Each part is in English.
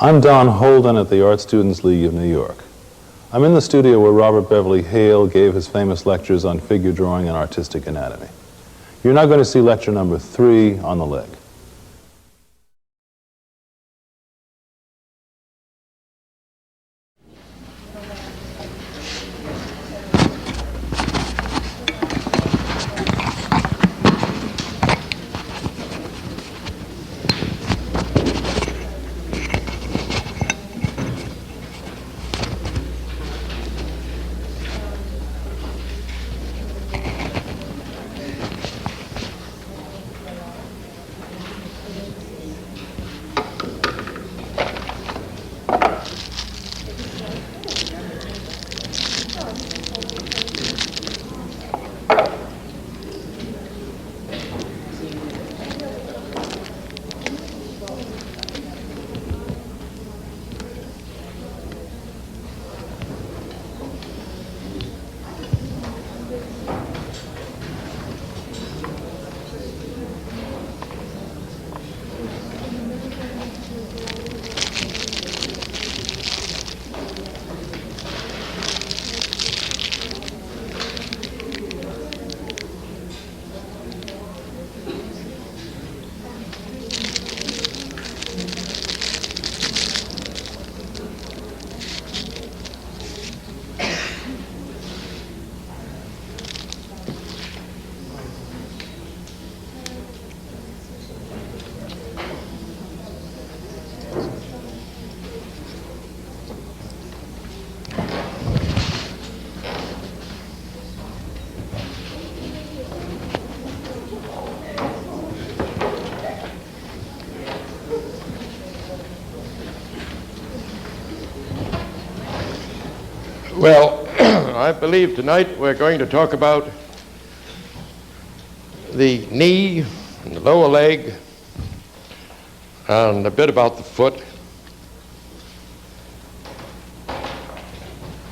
I'm Don Holden at the Art Students League of New York. I'm in the studio where Robert Beverly Hale gave his famous lectures on figure drawing and artistic anatomy. You're now going to see lecture number 3 on the leg. Well, I believe tonight we're going to talk about the knee and the lower leg and a bit about the foot.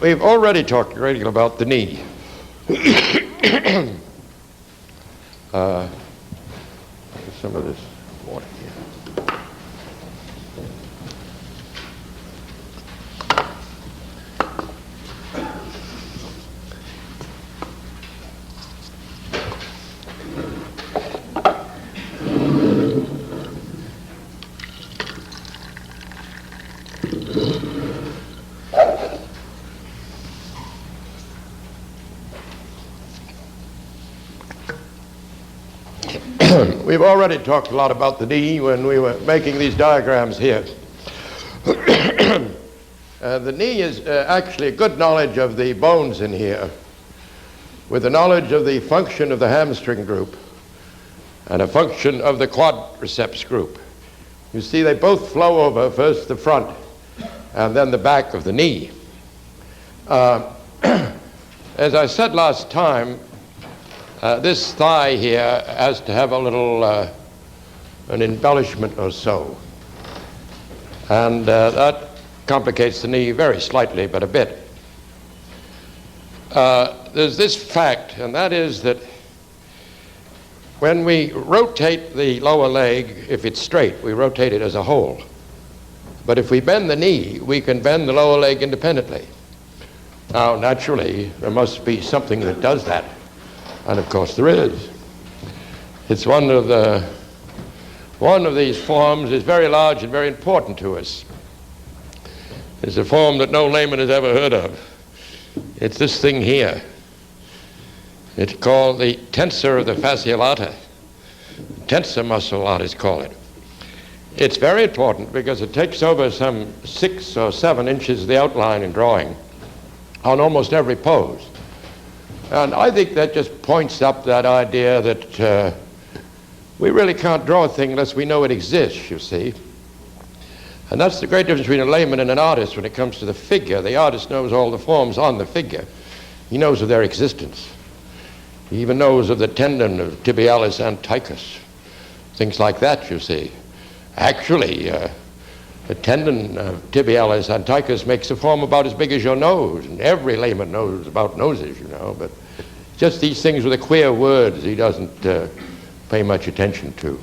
We've already talked a great deal about the knee. Some of this water here. We've already talked a lot about the knee when we were making these diagrams here. The knee is actually a good knowledge of the bones in here, with a knowledge of the function of the hamstring group and a function of the quadriceps group. You see, they both flow over, first the front and then the back of the knee. As I said last time, this thigh here has to have a little, an embellishment or so. And that complicates the knee very slightly, but a bit. There's this fact, and that is that when we rotate the lower leg, if it's straight, we rotate it as a whole. But if we bend the knee, we can bend the lower leg independently. Now, naturally, there must be something that does that. And of course there is. It's one of these forms is very large and very important to us. It's a form that no layman has ever heard of. It's this thing here. It's called the tensor of the fascia lata. Tensor muscle, artists call it. It's very important because it takes over some 6 or 7 inches of the outline in drawing on almost every pose. And I think that just points up that idea that we really can't draw a thing unless we know it exists, you see. And that's the great difference between a layman and an artist when it comes to the figure. The artist knows all the forms on the figure. He knows of their existence. He even knows of the tendon of tibialis anticus, things like that, you see. Actually, the tendon of tibialis anticus makes a form about as big as your nose, and every layman knows about noses, you know, but just these things with the queer words he doesn't pay much attention to.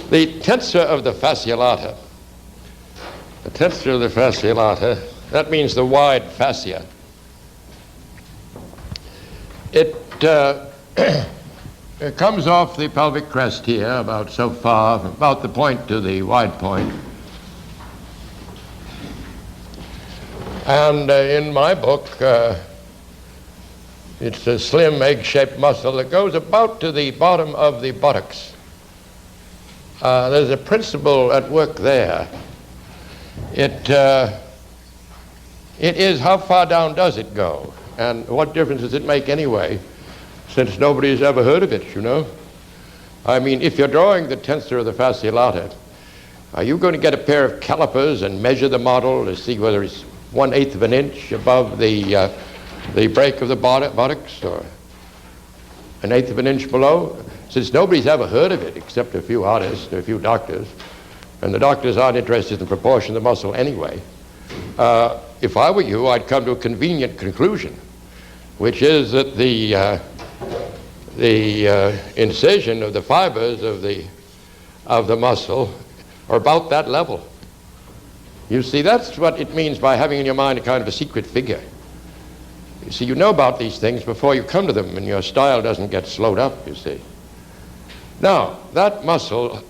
The tensor of the fascia lata. The tensor of the fascia lata, that means the wide fascia. It it comes off the pelvic crest here, about so far, about the point to the wide point. And in my book, it's a slim egg-shaped muscle that goes about to the bottom of the buttocks. There's a principle at work there. It is how far down does it go? And what difference does it make anyway, since nobody's ever heard of it, you know? I mean, if you're drawing the tensor of the fascia lata, are you going to get a pair of calipers and measure the model to see whether it's 1/8 of an inch above the break of the buttocks, or 1/8 of an inch below? Since nobody's ever heard of it except a few artists and a few doctors, and the doctors aren't interested in the proportion of the muscle anyway, if I were you, I'd come to a convenient conclusion, which is that the incision of the fibers of the muscle are about that level. You see, that's what it means by having in your mind a kind of a secret figure. You see, you know about these things before you come to them, and your style doesn't get slowed up, you see. Now, that muscle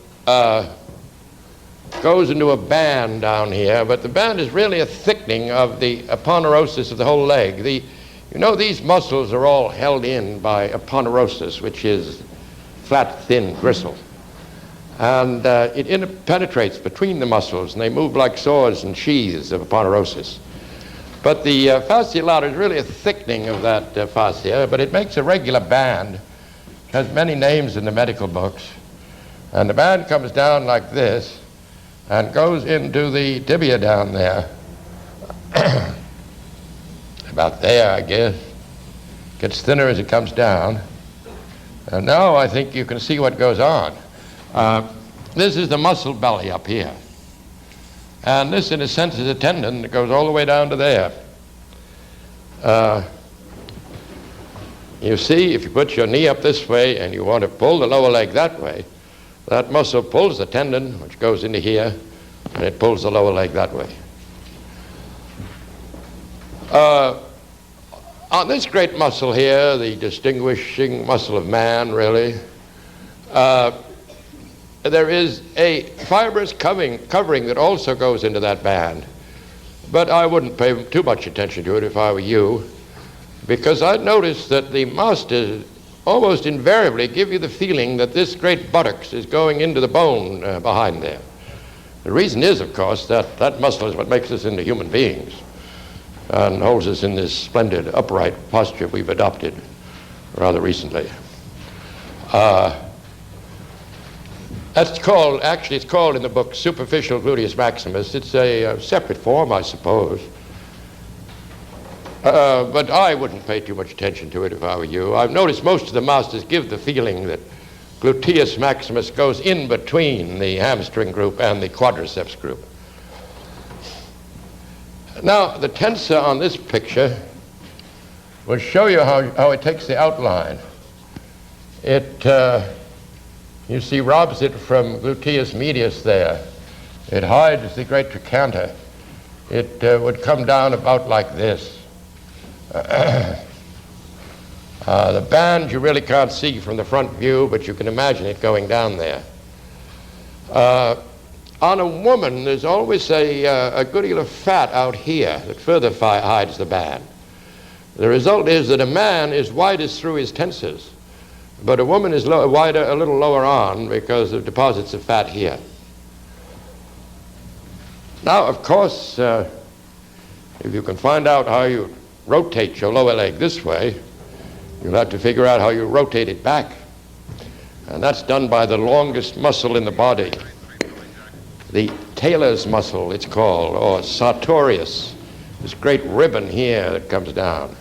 goes into a band down here, but the band is really a thickening of the aponeurosis of the whole leg. You know, these muscles are all held in by aponeurosis, which is flat, thin gristle. And it penetrates between the muscles, and they move like saws and sheaths of aponeurosis. But the fascia lata is really a thickening of that fascia, but it makes a regular band. It has many names in the medical books. And the band comes down like this and goes into the tibia down there. About there, I guess. Gets thinner as it comes down. And now I think you can see what goes on. This is the muscle belly up here. And this, in a sense, is a tendon that goes all the way down to there. You see, if you put your knee up this way and you want to pull the lower leg that way, that muscle pulls the tendon, which goes into here, and it pulls the lower leg that way. On this great muscle here, the distinguishing muscle of man, really, there is a fibrous covering that also goes into that band. But I wouldn't pay too much attention to it if I were you, because I'd noticed that the masters almost invariably give you the feeling that this great buttocks is going into the bone behind there. The reason is, of course, that that muscle is what makes us into human beings and holds us in this splendid upright posture we've adopted rather recently. It's called in the book superficial gluteus maximus. It's a separate form, I suppose. But I wouldn't pay too much attention to it if I were you. I've noticed most of the masters give the feeling that gluteus maximus goes in between the hamstring group and the quadriceps group. Now, the tensor on this picture will show you how it takes the outline. It, you see, robs it from gluteus medius there. It hides the great trochanter. It would come down about like this. The band you really can't see from the front view, but you can imagine it going down there. On a woman, there's always a good deal of fat out here that further hides the band. The result is that a man is widest through his tensors, but a woman is wider a little lower on because of deposits of fat here. Now, of course, if you can find out how you rotate your lower leg this way, you'll have to figure out how you rotate it back. And that's done by the longest muscle in the body, the Taylor's muscle, it's called, or sartorius, this great ribbon here that comes down.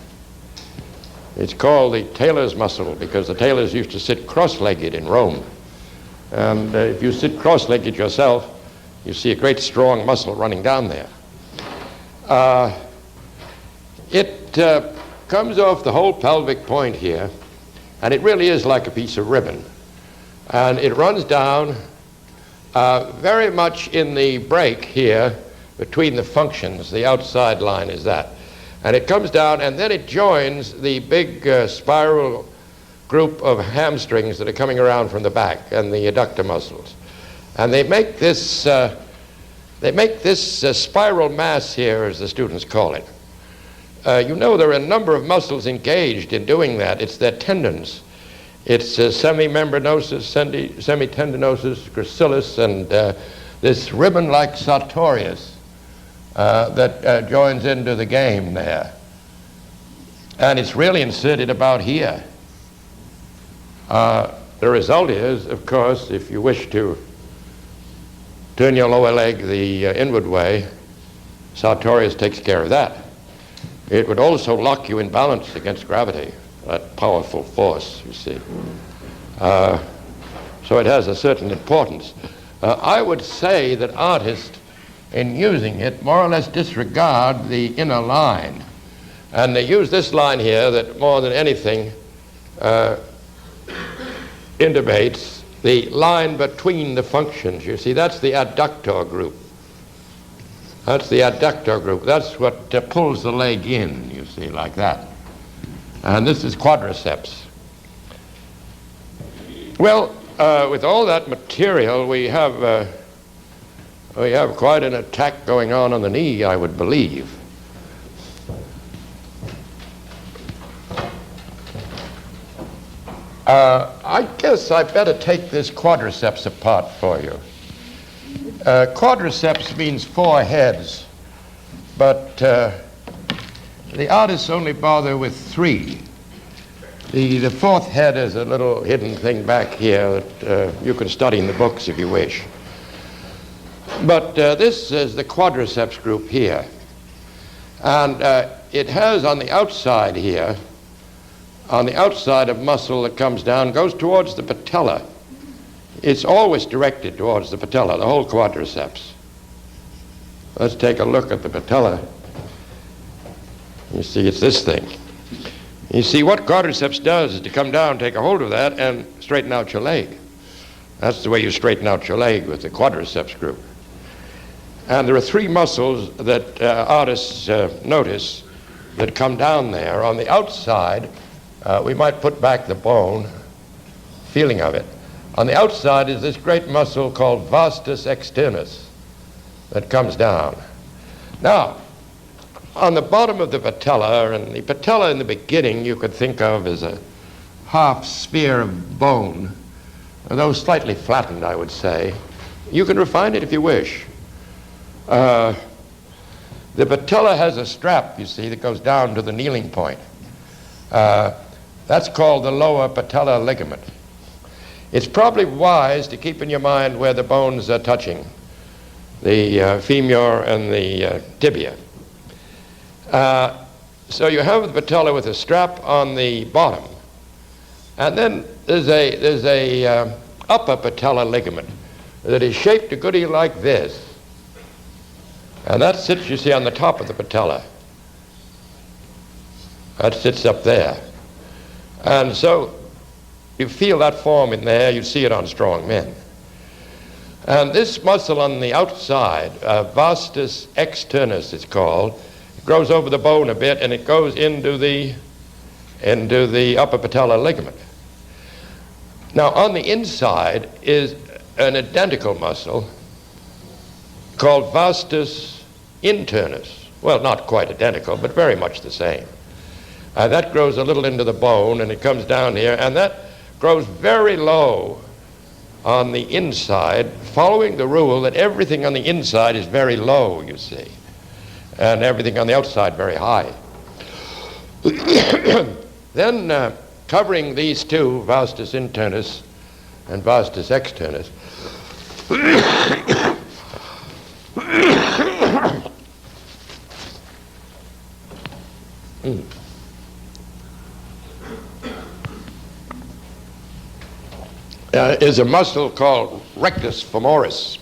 It's called the Taylor's muscle because the tailors used to sit cross-legged in Rome. And if you sit cross-legged yourself, you see a great strong muscle running down there. It comes off the whole pelvic point here, and it really is like a piece of ribbon. And it runs down very much in the break here between the functions. The outside line is that. And it comes down, and then it joins the big spiral group of hamstrings that are coming around from the back and the adductor muscles. And they make this spiral mass here, as the students call it. You know, there are a number of muscles engaged in doing that. It's their tendons. It's semimembranosus, semitendinosus, gracilis, and this ribbon-like sartorius that joins into the game there. And it's really inserted about here. The result is, of course, if you wish to turn your lower leg the inward way, sartorius takes care of that. It would also lock you in balance against gravity, that powerful force, you see. So it has a certain importance. I would say that artists, in using it, more or less disregard the inner line. And they use this line here that more than anything intimates the line between the functions. You see, that's the adductor group. That's the adductor group. That's what pulls the leg in, you see, like that. And this is quadriceps. Well, with all that material, we have quite an attack going on the knee, I would believe. I guess I better take this quadriceps apart for you. Quadriceps means 4 heads, but the artists only bother with 3. The 4th head is a little hidden thing back here that you can study in the books if you wish. But this is the quadriceps group here. And it has on the outside here, on the outside of muscle that comes down, goes towards the patella. It's always directed towards the patella, the whole quadriceps. Let's take a look at the patella. You see, it's this thing. You see, what quadriceps does is to come down, take a hold of that, and straighten out your leg. That's the way you straighten out your leg, with the quadriceps group. And there are 3 muscles that artists notice that come down there. On the outside, we might put back the bone, feeling of it. On the outside is this great muscle called vastus externus that comes down. Now, on the bottom of the patella, and the patella in the beginning you could think of as a half sphere of bone, though slightly flattened, I would say. You can refine it if you wish. The patella has a strap, you see, that goes down to the kneeling point. That's called the lower patellar ligament. It's probably wise to keep in your mind where the bones are touching, the femur and the tibia. So you have the patella with a strap on the bottom, and then there's a upper patellar ligament that is shaped a good deal like this, and that sits, you see, on the top of the patella. That sits up there, and so you feel that form in there. You see it on strong men. And this muscle on the outside, vastus externus it's called, it grows over the bone a bit, and it goes into the upper patellar ligament. Now on the inside is an identical muscle called vastus internus. Well, not quite identical, but very much the same. That grows a little into the bone, and it comes down here, and that grows very low on the inside, following the rule that everything on the inside is very low, you see, and everything on the outside very high. Then covering these two, vastus internus and vastus externus, is a muscle called rectus femoris.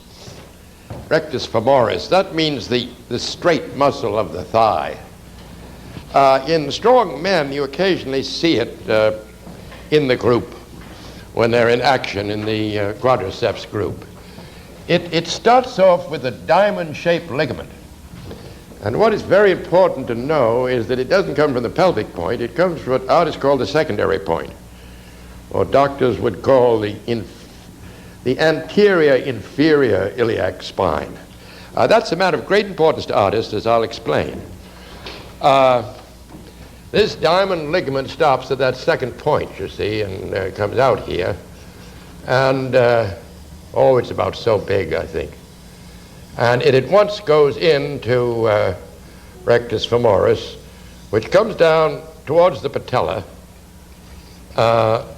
Rectus femoris, that means the straight muscle of the thigh. In strong men, you occasionally see it in the group when they're in action in the quadriceps group. it starts off with a diamond-shaped ligament. And what is very important to know is that it doesn't come from the pelvic point. It comes from what artists call the secondary point, or doctors would call the anterior inferior iliac spine. That's a matter of great importance to artists, as I'll explain. This diamond ligament stops at that second point, you see, and comes out here. And, it's about so big, I think. And it at once goes into rectus femoris, which comes down towards the patella.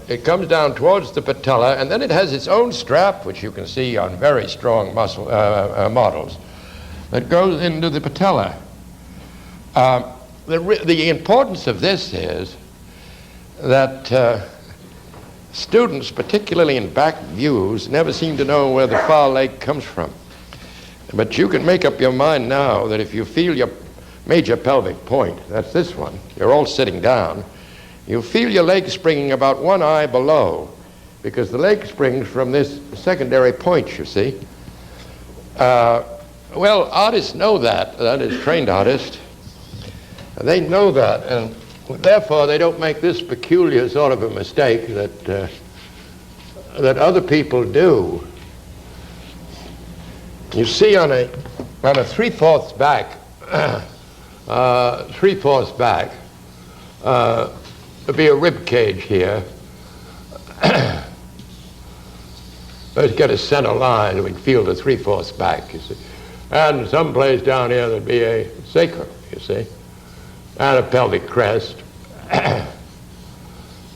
It comes down towards the patella, and then it has its own strap, which you can see on very strong muscle models, that goes into the patella. The importance of this is that students, particularly in back views, never seem to know where the far leg comes from. But you can make up your mind now that if you feel your major pelvic point, that's this one, you're all sitting down, you feel your leg springing about one eye below, because the leg springs from this secondary point, you see. Well, artists know that is, trained artists. They know that, and therefore they don't make this peculiar sort of a mistake that other people do. You see on a 3/4 back, 3/4 back, there'll be a rib cage here. Let's get a center line so we can feel the 3/4 back, you see. And someplace down here there'd be a sacrum, you see, and a pelvic crest.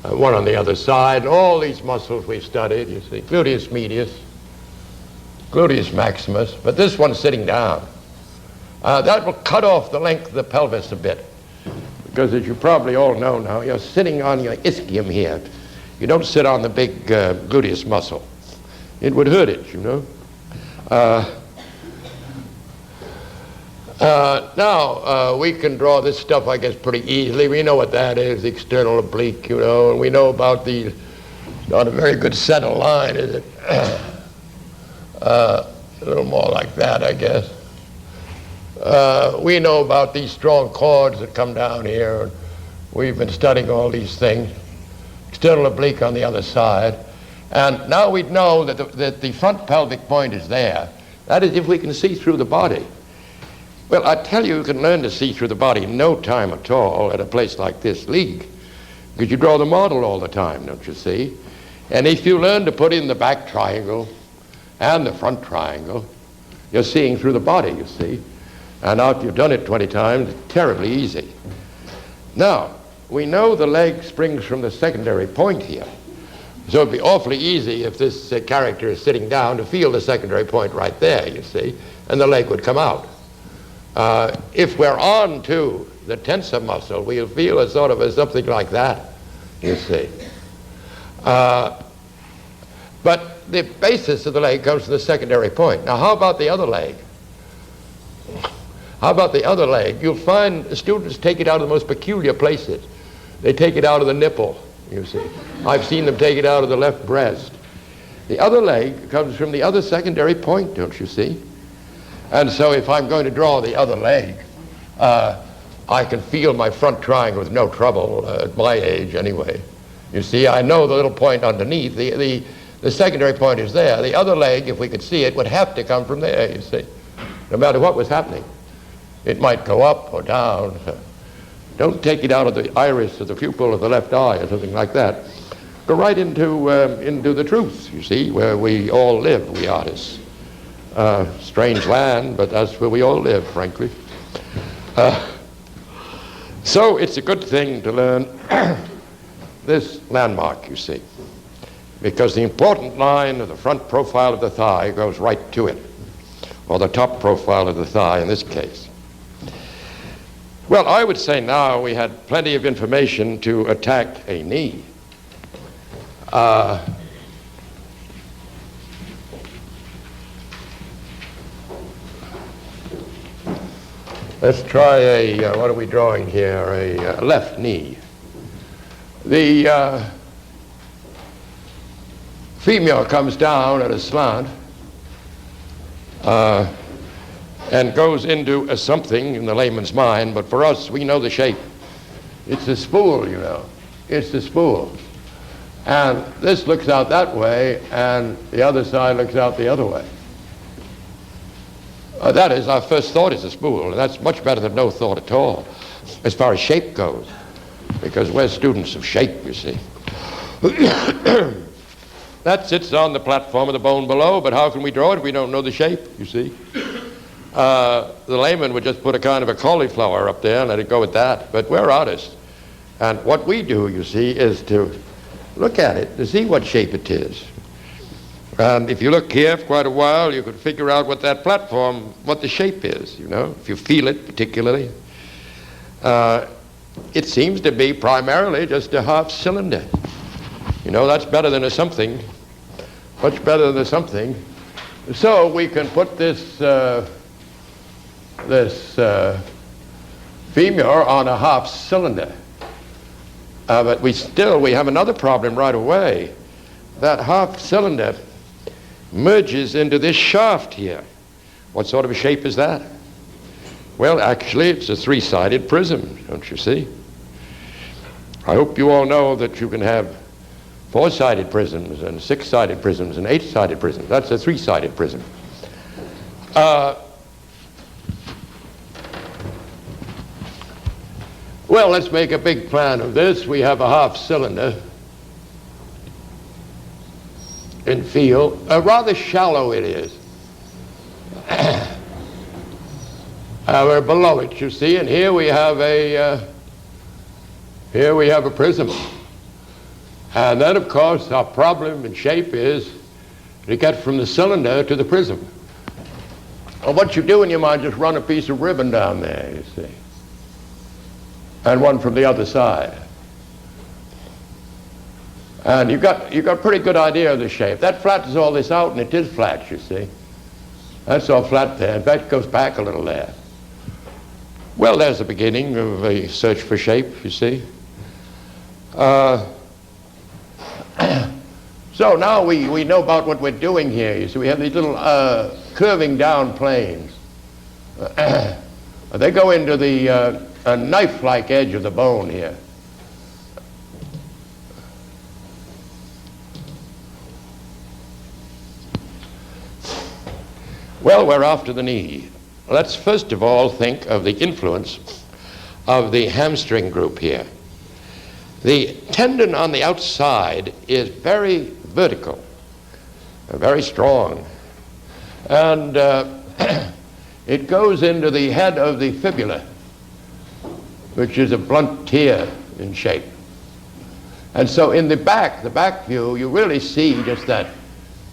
One on the other side, and all these muscles we've studied, you see, gluteus medius, gluteus maximus, but this one's sitting down. That will cut off the length of the pelvis a bit, because as you probably all know now, you're sitting on your ischium here. You don't sit on the big gluteus muscle. It would hurt it, you know. Now, we can draw this stuff, I guess, pretty easily. We know what that is, the external oblique, you know, and we know about the, not a very good center line, is it? A little more like that, I guess. We know about these strong cords that come down here. We've been studying all these things. External oblique on the other side. And now we know that the front pelvic point is there. That is if we can see through the body. Well, I tell you, you can learn to see through the body in no time at all at a place like this league, because you draw the model all the time, don't you see? And if you learn to put in the back triangle and the front triangle, you're seeing through the body, you see. And after you've done it 20 times, it's terribly easy. Now, we know the leg springs from the secondary point here. So it'd be awfully easy if this character is sitting down to feel the secondary point right there, you see, and the leg would come out. If we're on to the tensor muscle, we'll feel a sort of something like that, you see. But the basis of the leg comes from the secondary point. Now, how about the other leg? How about the other leg? You'll find students take it out of the most peculiar places. They take it out of the nipple, you see. I've seen them take it out of the left breast. The other leg comes from the other secondary point, don't you see? And so if I'm going to draw the other leg, I can feel my front triangle with no trouble, at my age anyway. You see, I know the little point underneath. The secondary point is there. The other leg, if we could see it, would have to come from there, you see, no matter what was happening. It might go up or down. Don't take it out of the iris or the pupil of the left eye or something like that. Go right into the truth, you see, where we all live, we artists. Strange land, but that's where we all live, frankly. So it's a good thing to learn this landmark, you see, because the important line of the front profile of the thigh goes right to it, or the top profile of the thigh in this case. Well, I would say now we had plenty of information to attack a knee. Let's try what are we drawing here? A left knee. The femur comes down at a slant, and goes into a something in the layman's mind, but for us, we know the shape. It's a spool, you know. It's the spool. And this looks out that way, and the other side looks out the other way. That is, our first thought is a spool, and that's much better than no thought at all, as far as shape goes, because we're students of shape, you see. That sits on the platform of the bone below, but how can we draw it if we don't know the shape, you see? The layman would just put a kind of a cauliflower up there and let it go with that, but we're artists. And what we do, you see, is to look at it to see what shape it is. And if you look here for quite a while, you could figure out what that platform, what the shape is, you know, if you feel it particularly. It seems to be primarily just a half cylinder. You know, that's better than a something, much better than a something. So we can put this femur on a half cylinder. But we have another problem right away. That half cylinder merges into this shaft here. What sort of a shape is that? Well, actually, it's a three-sided prism, don't you see? I hope you all know that you can have four-sided prisms and six-sided prisms and eight-sided prisms. That's a three-sided prism. Well, let's make a big plan of this. We have a half cylinder in feel. Rather shallow it is. We're below it, you see, and here we have a prism. And then, of course, our problem in shape is to get from the cylinder to the prism. Well, what you do in your mind, just run a piece of ribbon down there, you see, and one from the other side. And you've got a pretty good idea of the shape. That flattens all this out, and it is flat, you see. That's all flat there. In fact, it goes back a little there. Well, there's the beginning of a search for shape, you see. So now we know about what we're doing here. You see, we have these little curving down planes. They go into the knife-like edge of the bone here. Well, we're after the knee. Let's first of all think of the influence of the hamstring group here. The tendon on the outside is very vertical, very strong, and it goes into the head of the fibula, which is a blunt tear in shape. And so in the back view, you really see just that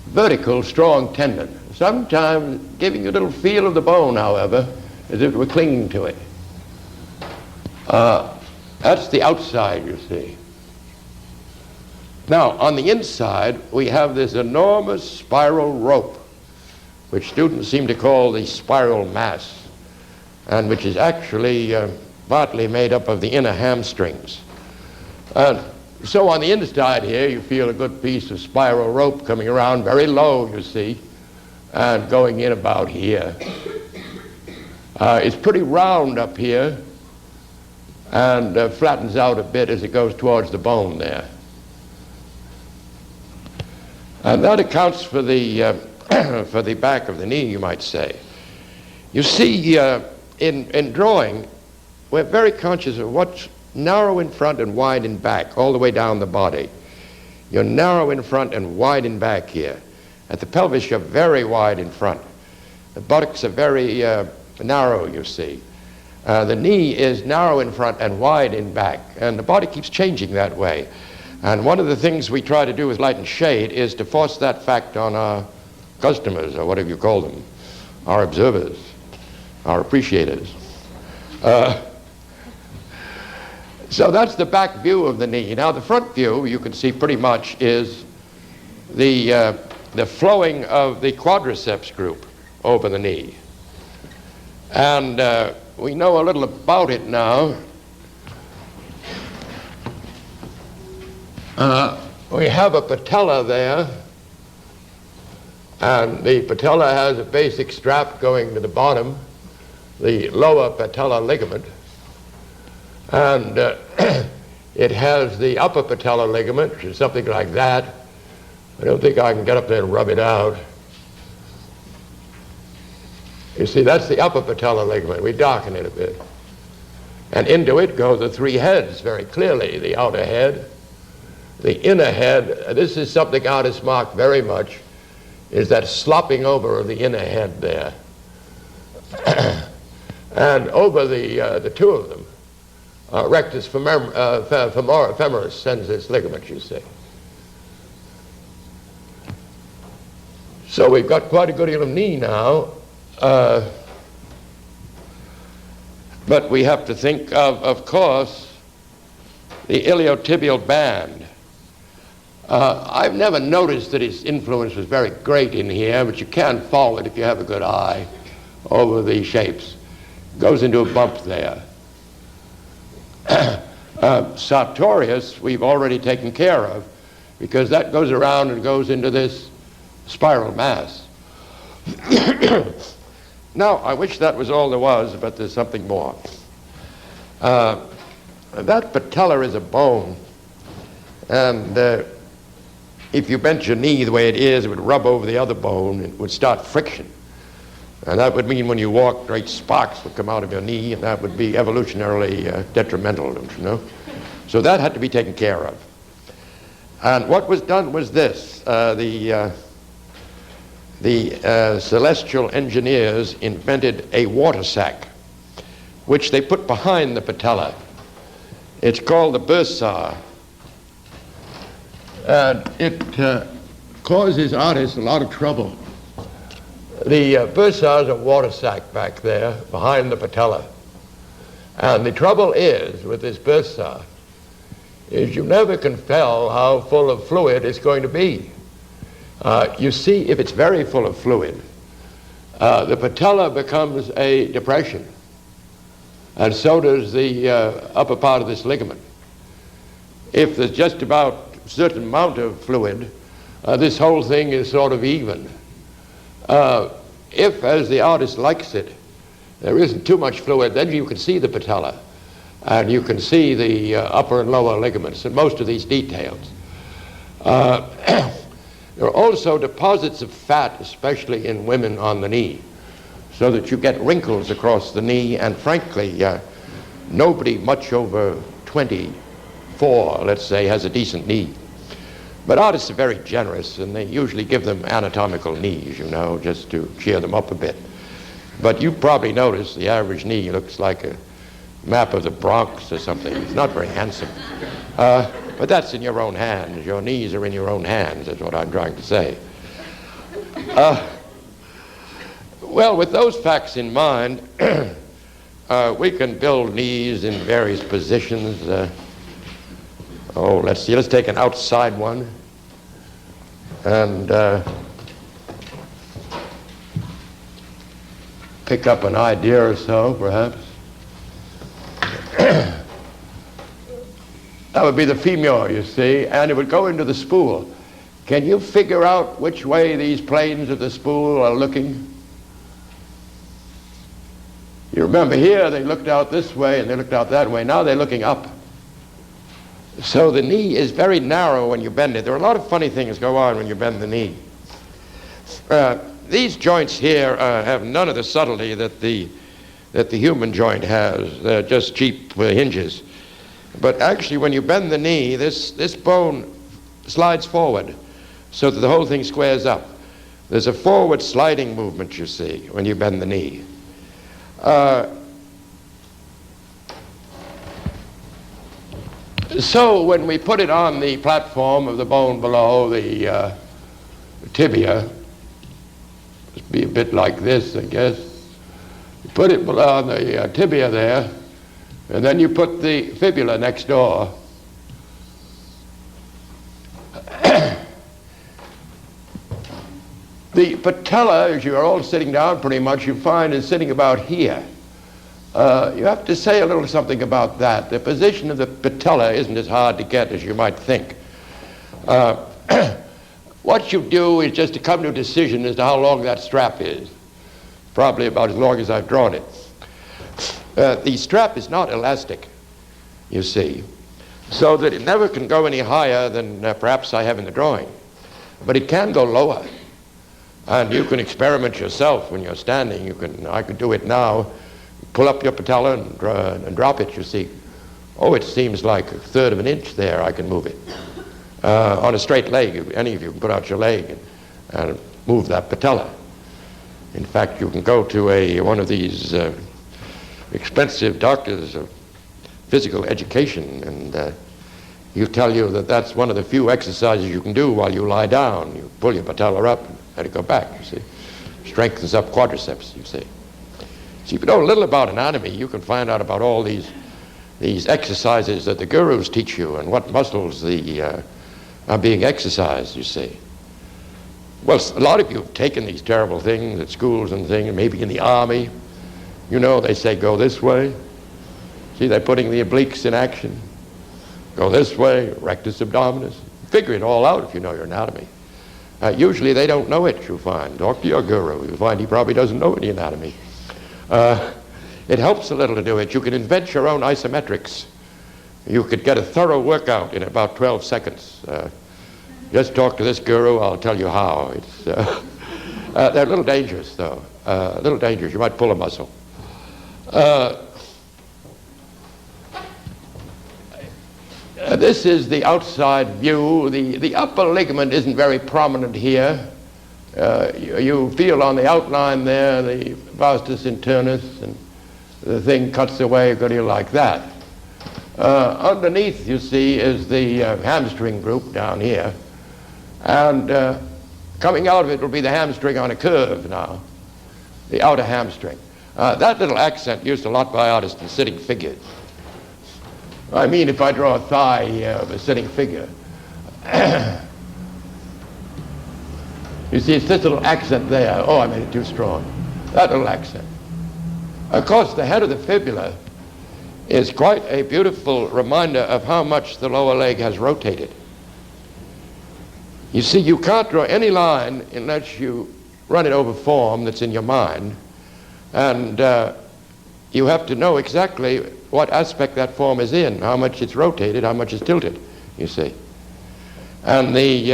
vertical, strong tendon, sometimes giving you a little feel of the bone, however, as if it were clinging to it. That's the outside, you see. Now, on the inside, we have this enormous spiral rope, which students seem to call the spiral mass, and which is actually partly made up of the inner hamstrings. And so on the inside here, you feel a good piece of spiral rope coming around very low, you see, and going in about here. It's pretty round up here, and flattens out a bit as it goes towards the bone there. And that accounts for the for the back of the knee, you might say. You see, in drawing, we're very conscious of what's narrow in front and wide in back, all the way down the body. You're narrow in front and wide in back here. At the pelvis, you're very wide in front. The buttocks are very narrow, you see. The knee is narrow in front and wide in back, and the body keeps changing that way. And one of the things we try to do with light and shade is to force that fact on our customers, or whatever you call them, our observers, our appreciators. So that's the back view of the knee. Now the front view, you can see pretty much, is the flowing of the quadriceps group over the knee. And we know a little about it now. We have a patella there, And the patella has a basic strap going to the bottom, the lower patellar ligament, and it has the upper patellar ligament, which is something like that. I don't think I can get up there and rub it out. You see, that's the upper patellar ligament. We darken it a bit. And into it go the three heads very clearly, the outer head, the inner head. This is something artists mark very much, is that slopping over of the inner head there. And over the two of them, rectus femoris sends this ligament, you see. So we've got quite a good deal of knee now, but we have to think of course, the iliotibial band. I've never noticed that its influence was very great in here, but you can follow it if you have a good eye over the shapes. Goes into a bump there. Sartorius we've already taken care of, because that goes around and goes into this spiral mass. Now, I wish that was all there was, but there's something more. That patella is a bone, and if you bent your knee the way it is, it would rub over the other bone, it would start friction. And that would mean when you walk, great sparks would come out of your knee, and that would be evolutionarily detrimental, don't you know? So that had to be taken care of. And what was done was this. The celestial engineers invented a water sac, which they put behind the patella. It's called the bursar. And it causes artists a lot of trouble. The bursar is a water sac back there behind the patella. And the trouble is with this bursar is you never can tell how full of fluid it's going to be. You see, if it's very full of fluid, the patella becomes a depression, and so does the upper part of this ligament. If there's just about a certain amount of fluid, this whole thing is sort of even. If, as the artist likes it, there isn't too much fluid, then you can see the patella, and you can see the upper and lower ligaments and most of these details. There are also deposits of fat, especially in women on the knee, so that you get wrinkles across the knee, and frankly, nobody much over 24, let's say, has a decent knee. But artists are very generous, and they usually give them anatomical knees, you know, just to cheer them up a bit. But you probably notice the average knee looks like a map of the Bronx or something. It's not very handsome. But that's in your own hands. Your knees are in your own hands, that's what I'm trying to say. Well, with those facts in mind, we can build knees in various positions. Let's see, let's take an outside one. And pick up an idea or so, perhaps. That would be the femur, you see, and it would go into the spool. Can you figure out which way these planes of the spool are looking? You remember here they looked out this way and they looked out that way. Now they're looking up. So the knee is very narrow when you bend it. There are a lot of funny things go on when you bend the knee. These joints here have none of the subtlety that the human joint has. They're just cheap hinges. But actually, when you bend the knee, this bone slides forward so that the whole thing squares up. There's a forward sliding movement, you see, when you bend the knee. So when we put it on the platform of the bone below the tibia, it'd be a bit like this, I guess. You put it below on the tibia there, and then you put the fibula next door. The patella, as you're all sitting down pretty much, you find is sitting about here. You have to say a little something about that. The position of the patella isn't as hard to get as you might think. One What you do is just to come to a decision as to how long that strap is. Probably about as long as I've drawn it. The strap is not elastic, you see, so that it never can go any higher than perhaps I have in the drawing. But it can go lower. And you can experiment yourself when you're standing. I could do it now. Pull up your patella and drop it, you see. Oh, it seems like a third of an inch there. I can move it. On a straight leg, any of you can put out your leg and move that patella. In fact, you can go to one of these expensive doctors of physical education, and he'll tell you that that's one of the few exercises you can do while you lie down. You pull your patella up and let it go back, you see. Strengthens up quadriceps, you see. So if you know a little about anatomy, you can find out about all these exercises that the gurus teach you and what muscles are being exercised, you see. Well, a lot of you have taken these terrible things at schools and things, maybe in the army. You know, they say, go this way. See, they're putting the obliques in action. Go this way, rectus abdominis. Figure it all out if you know your anatomy. Usually they don't know it, you'll find. Talk to your guru, you'll find he probably doesn't know any anatomy. It helps a little to do it. You can invent your own isometrics. You could get a thorough workout in about 12 seconds. Just talk to this guru, I'll tell you how. They're a little dangerous, though. A little dangerous. You might pull a muscle. This is the outside view. The upper ligament isn't very prominent here. You feel on the outline there the vastus internus, and the thing cuts away a good deal like that. Underneath, you see, is the hamstring group down here. And coming out of it will be the hamstring on a curve now, the outer hamstring. That little accent used a lot by artists in sitting figures. I mean, if I draw a thigh here of a sitting figure, you see, it's this little accent there. Oh, I made it too strong. That little accent. Of course, the head of the fibula is quite a beautiful reminder of how much the lower leg has rotated. You see, you can't draw any line unless you run it over form that's in your mind, and you have to know exactly what aspect that form is in, how much it's rotated, how much it's tilted, you see. And the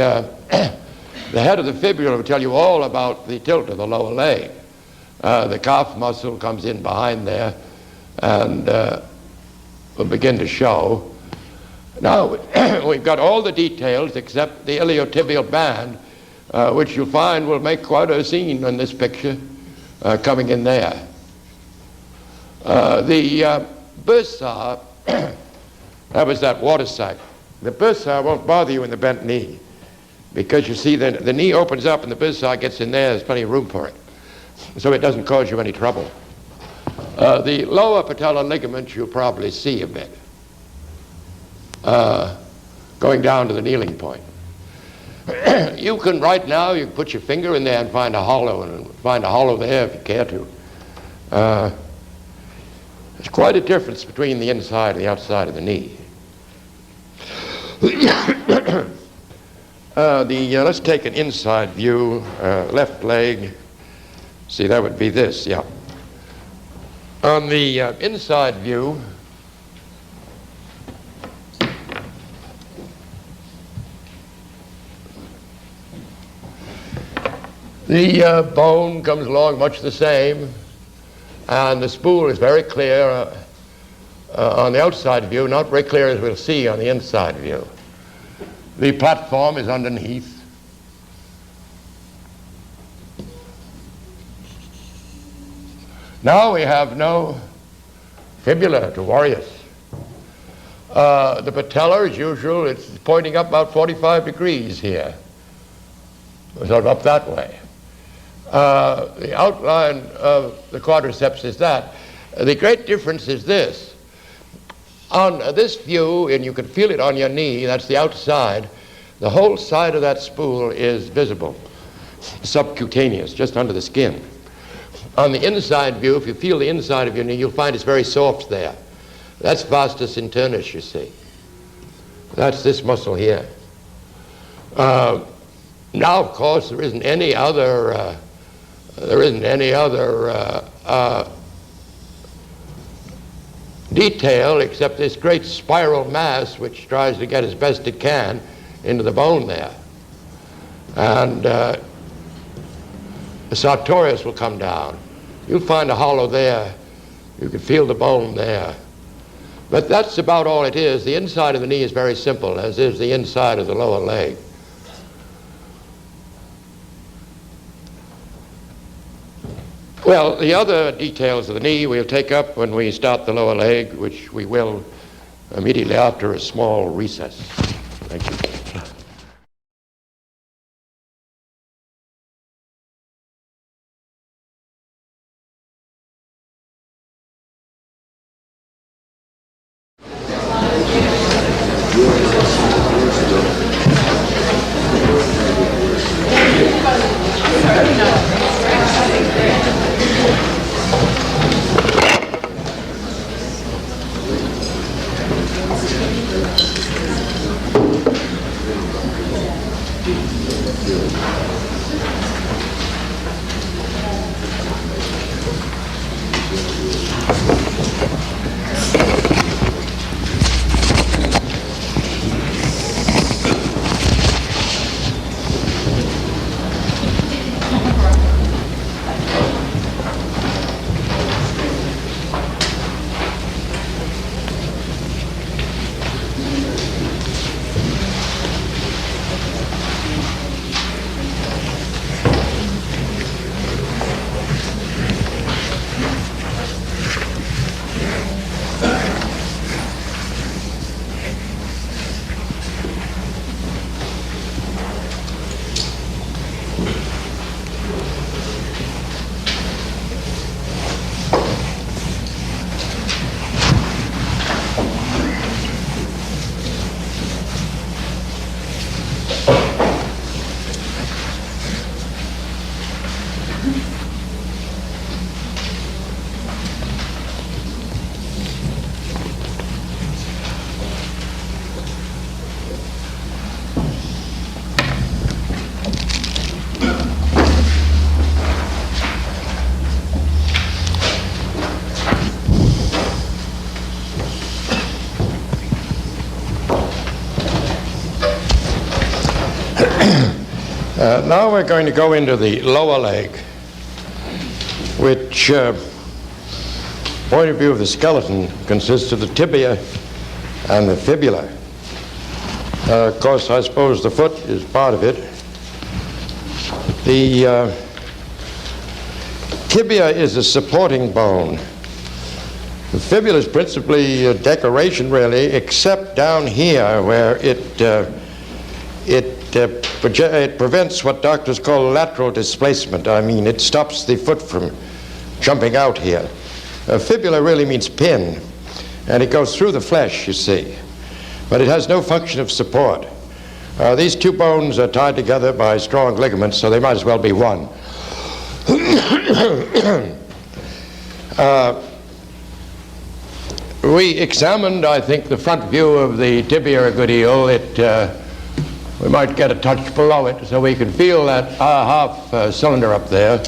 head of the fibula will tell you all about the tilt of the lower leg. The calf muscle comes in behind there and will begin to show. Now, we've got all the details except the iliotibial band, which you'll find will make quite a scene in this picture coming in there. The bursa, that was that water sac. The bursa won't bother you in the bent knee, because you see the knee opens up and the bursa gets in there. There's plenty of room for it, so it doesn't cause you any trouble. The lower patellar ligament you'll probably see a bit, going down to the kneeling point. You can right now, you can put your finger in there and find a hollow there if you care to. There's quite a difference between the inside and the outside of the knee. Let's take an inside view, left leg. See, that would be this, yeah. On the inside view, the bone comes along much the same, and the spool is very clear on the outside view, not very clear as we'll see on the inside view. The platform is underneath. Now we have no fibula to worry us. The patella, as usual, it's pointing up about 45 degrees here, sort of up that way. The outline of the quadriceps is that. The great difference is this. On this view, and you can feel it on your knee, that's the outside, the whole side of that spool is visible, subcutaneous, just under the skin. On the inside view, if you feel the inside of your knee, you'll find it's very soft there. That's vastus internus, you see. That's this muscle here. Now, Now, of course, there isn't any other detail except this great spiral mass which tries to get as best it can into the bone there. And the sartorius will come down. You'll find a hollow there. You can feel the bone there. But that's about all it is. The inside of the knee is very simple, as is the inside of the lower leg. Well, the other details of the knee we'll take up when we start the lower leg, which we will immediately after a small recess. Thank you. Now we're going to go into the lower leg, which, point of view of the skeleton, consists of the tibia and the fibula. Of course, I suppose the foot is part of it. The tibia is a supporting bone. The fibula is principally a decoration, really, except down here where it prevents what doctors call lateral displacement. I mean, it stops the foot from jumping out here. Fibula really means pin, and it goes through the flesh, you see, but it has no function of support. These two bones are tied together by strong ligaments, so they might as well be one. We examined, I think, the front view of the tibia a good deal. We might get a touch below it so we can feel that half cylinder up there.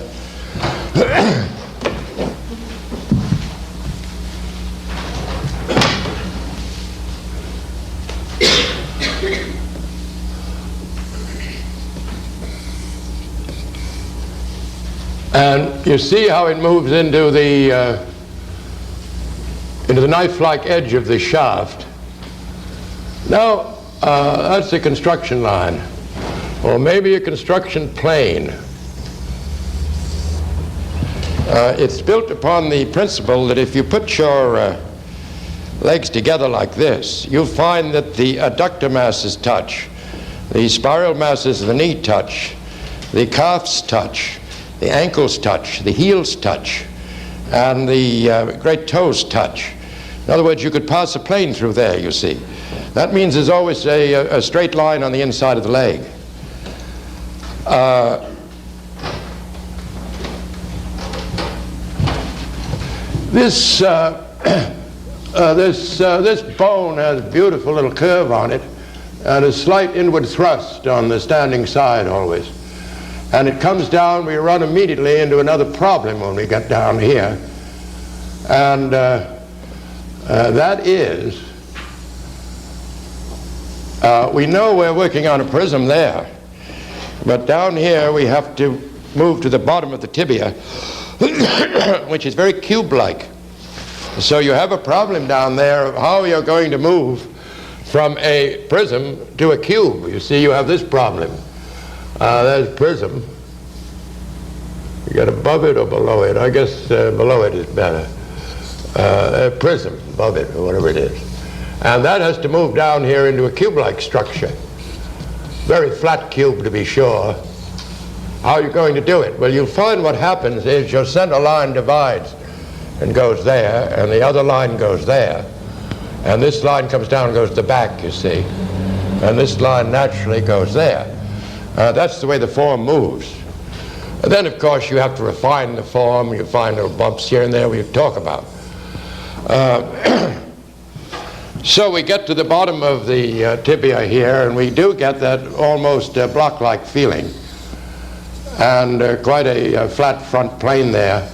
And you see how it moves into the knife-like edge of the shaft. Now, that's a construction line, or maybe a construction plane. It's built upon the principle that if you put your legs together like this, you'll find that the adductor masses touch, the spiral masses of the knee touch, the calves touch, the ankles touch, the heels touch, and the great toes touch. In other words, you could pass a plane through there, you see. That means there's always a straight line on the inside of the leg. This bone has a beautiful little curve on it, and a slight inward thrust on the standing side always. And it comes down, we run immediately into another problem when we get down here. And that is, we know we're working on a prism there, but down here we have to move to the bottom of the tibia, which is very cube-like. So you have a problem down there of how you're going to move from a prism to a cube. You see, you have this problem. There's prism. You got above it or below it? I guess below it is better. Prism, above it, or whatever it is. And that has to move down here into a cube-like structure. Very flat cube, to be sure. How are you going to do it? Well, you'll find what happens is your center line divides and goes there, and the other line goes there. And this line comes down and goes to the back, you see. And this line naturally goes there. That's the way the form moves. And then, of course, you have to refine the form. You find little bumps here and there we talk about. So we get to the bottom of the tibia here, and we do get that almost block-like feeling. And quite a flat front plane there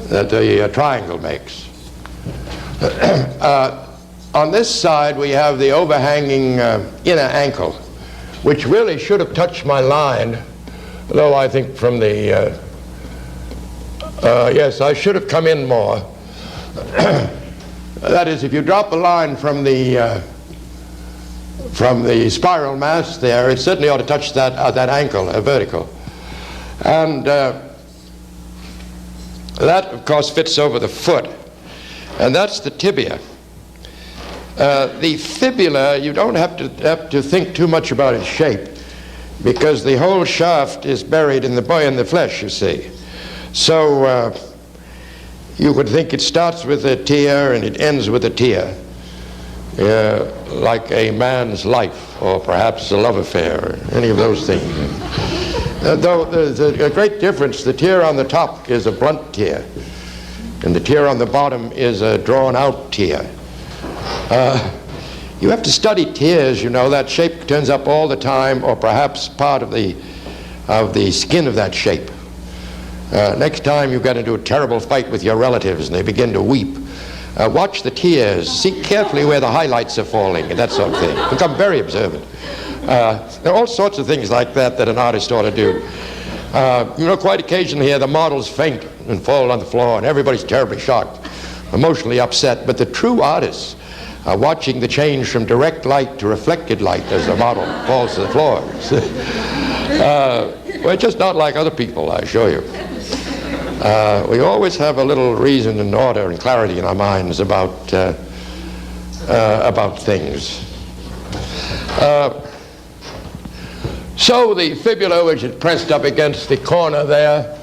that the triangle makes. On this side we have the overhanging inner ankle, which really should have touched my line, though I think from the yes, I should have come in more. That is, if you drop a line from the spiral mass there, it certainly ought to touch that ankle, vertical. And that, of course, fits over the foot. And that's the tibia. The fibula, you don't have to think too much about its shape, because the whole shaft is buried in the flesh, you see. So you would think it starts with a tear and it ends with a tear, like a man's life, or perhaps a love affair, or any of those things. Though there's a great difference. The tear on the top is a blunt tear, and the tear on the bottom is a drawn-out tear. You have to study tears, you know. That shape turns up all the time, or perhaps part of the skin of that shape. Next time you get into a terrible fight with your relatives and they begin to weep, watch the tears. See carefully where the highlights are falling and that sort of thing. Become very observant. There are all sorts of things like that an artist ought to do. You know, quite occasionally here the models faint and fall on the floor and everybody's terribly shocked, emotionally upset. But the true artists are watching the change from direct light to reflected light as the model falls to the floor. We're just not like other people, I assure you. We always have a little reason and order and clarity in our minds about things. So the fibula, which is pressed up against the corner there,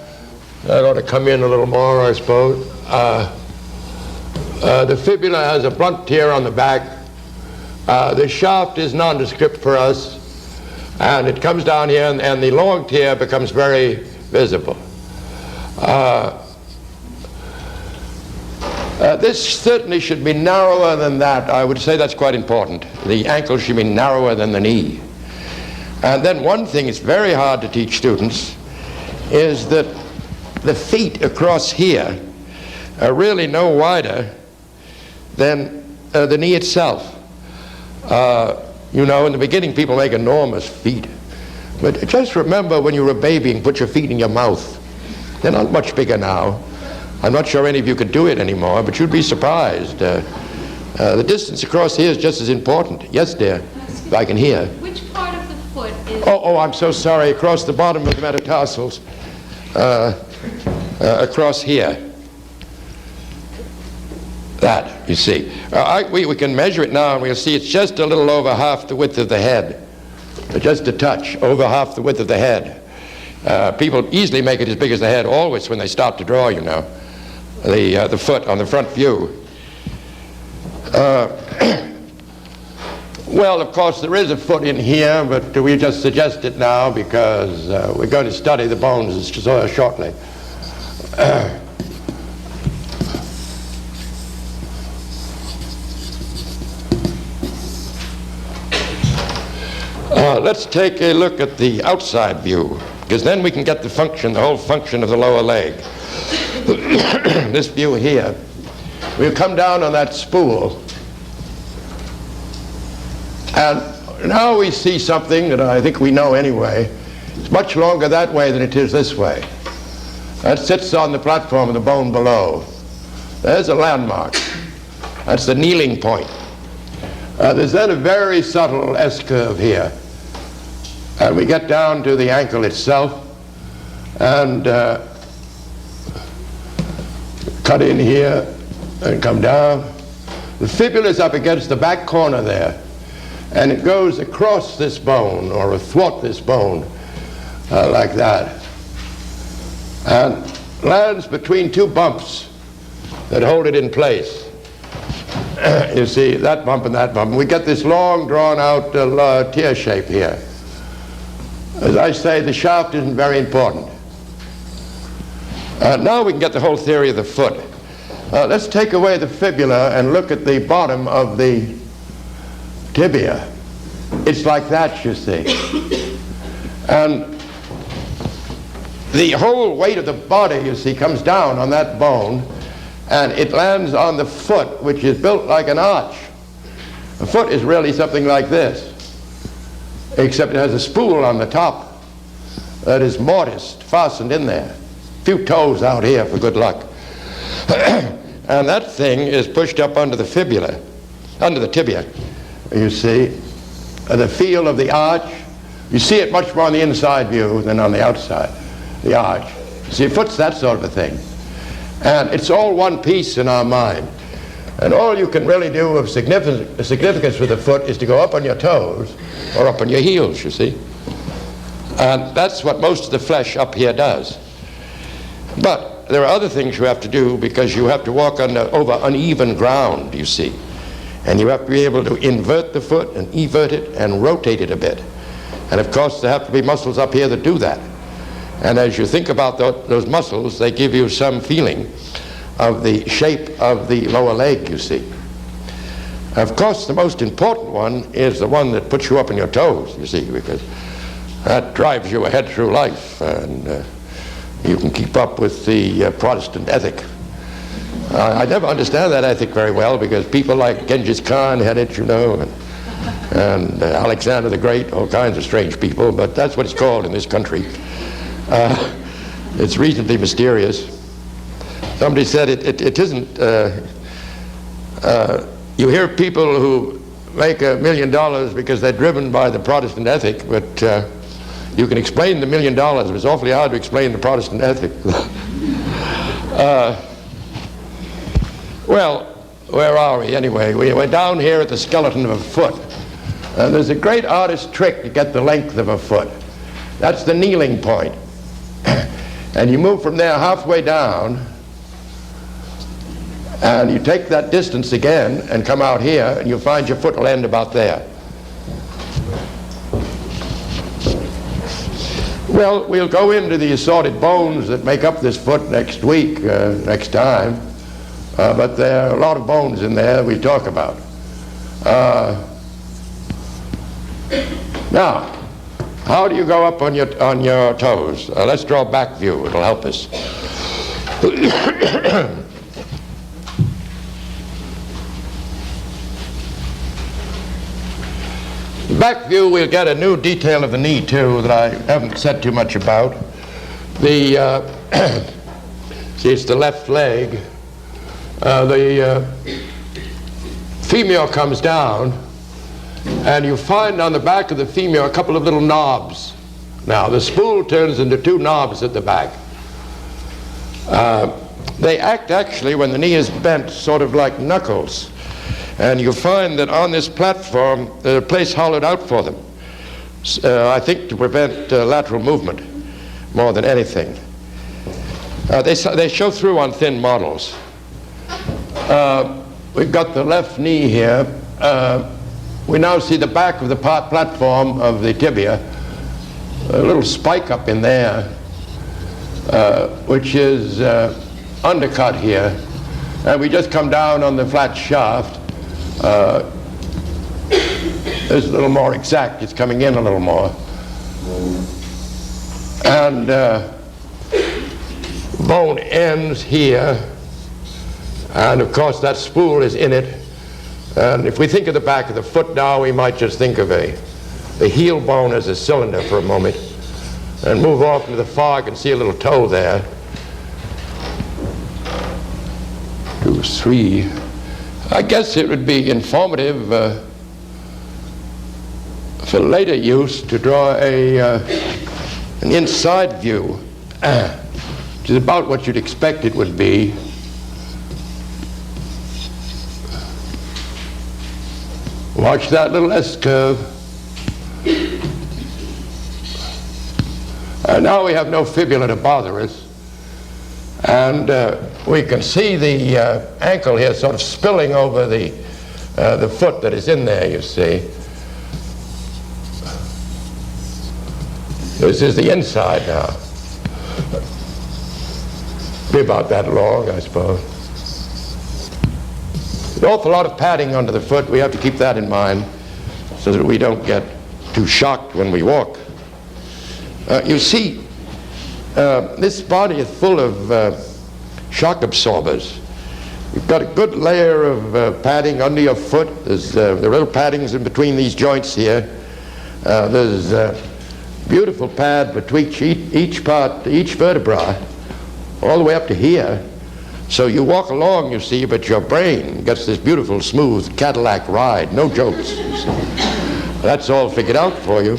that ought to come in a little more, I suppose. The fibula has a blunt tear on the back. The shaft is nondescript for us, and it comes down here, and the long tear becomes very visible. This certainly should be narrower than that. I would say that's quite important. The ankle should be narrower than the knee. And then one thing it's very hard to teach students is that the feet across here are really no wider than the knee itself. You know, in the beginning people make enormous feet. But just remember when you were a baby and put your feet in your mouth. They're not much bigger now. I'm not sure any of you could do it anymore, but you'd be surprised. The distance across here is just as important. Yes, dear, if I can hear. Which part of the foot is... Oh, I'm so sorry. Across the bottom of the metatarsals. Across here. That, you see. We can measure it now, and we'll see it's just a little over half the width of the head. Just a touch, over half the width of the head. People easily make it as big as the head, always when they start to draw, you know. The foot on the front view. Well, of course, there is a foot in here, but we just suggest it now because we're going to study the bones shortly. Let's take a look at the outside view, because then we can get the whole function of the lower leg. This view here, we'll come down on that spool, and now we see something that I think we know anyway. It's much longer that way than it is this way. That sits on the platform of the bone below. There's a landmark. That's the kneeling point. There's then a very subtle S-curve here. And we get down to the ankle itself and cut in here and come down. The fibula is up against the back corner there, and it goes across this bone or athwart this bone like that, and lands between two bumps that hold it in place. You see, that bump and that bump. We get this long, drawn-out tear shape here. As I say, the shaft isn't very important. Now we can get the whole theory of the foot. Let's take away the fibula and look at the bottom of the tibia. It's like that, you see. And the whole weight of the body, you see, comes down on that bone, and it lands on the foot, which is built like an arch. The foot is really something like this, except it has a spool on the top that is mortised, fastened in there. A few toes out here for good luck. And that thing is pushed up under the fibula, under the tibia. You see, the feel of the arch. You see it much more on the inside view than on the outside, the arch. See, foot's that sort of a thing. And it's all one piece in our mind. And all you can really do of significance with the foot is to go up on your toes or up on your heels, you see. And that's what most of the flesh up here does. But there are other things you have to do, because you have to walk over uneven ground, you see. And you have to be able to invert the foot and evert it and rotate it a bit. And of course there have to be muscles up here that do that. And as you think about those muscles, they give you some feeling of the shape of the lower leg, you see. Of course, the most important one is the one that puts you up on your toes, you see, because that drives you ahead through life, and you can keep up with the Protestant ethic. I never understand that ethic very well, because people like Genghis Khan had it, you know, and Alexander the Great, all kinds of strange people, but that's what it's called in this country. It's reasonably mysterious. Somebody said it isn't, you hear people who make $1 million because they're driven by the Protestant ethic, but you can explain the $1 million, but it's awfully hard to explain the Protestant ethic. Well, where are we anyway? We're down here at the skeleton of a foot. There's a great artist's trick to get the length of a foot. That's the kneeling point. And you move from there halfway down, and you take that distance again and come out here, and you'll find your foot will end about there. Well, we'll go into the assorted bones that make up this foot next week, next time. But there are a lot of bones in there we talk about. Now, how do you go up on your toes? Let's draw a back view. It'll help us. The back view, we'll get a new detail of the knee too that I haven't said too much about. The see, it's the left leg. The femur comes down, and you find on the back of the femur a couple of little knobs. Now, the spool turns into two knobs at the back. They act actually, when the knee is bent, sort of like knuckles. And you'll find that on this platform, there's a place hollowed out for them. I think to prevent lateral movement more than anything. They show through on thin models. We've got the left knee here. We now see the back of the platform of the tibia, a little spike up in there, which is undercut here. And we just come down on the flat shaft. This is a little more exact. It's coming in a little more. And bone ends here. And of course that spool is in it. And if we think of the back of the foot now, we might just think of the heel bone as a cylinder for a moment and move off into the fog and see a little toe there. 2, 3. I guess it would be informative for later use to draw an inside view, which is about what you'd expect it would be. Watch that little S-curve. Now we have no fibula to bother us. And we can see the ankle here sort of spilling over the foot that is in there, you see. This is the inside now. Be about that long, I suppose. An awful lot of padding under the foot. We have to keep that in mind so that we don't get too shocked when we walk. You see, this body is full of shock absorbers. You've got a good layer of padding under your foot. There are little paddings in between these joints here. There's beautiful pad between each vertebra, all the way up to here. So you walk along, you see, but your brain gets this beautiful, smooth Cadillac ride. No jokes. That's all figured out for you.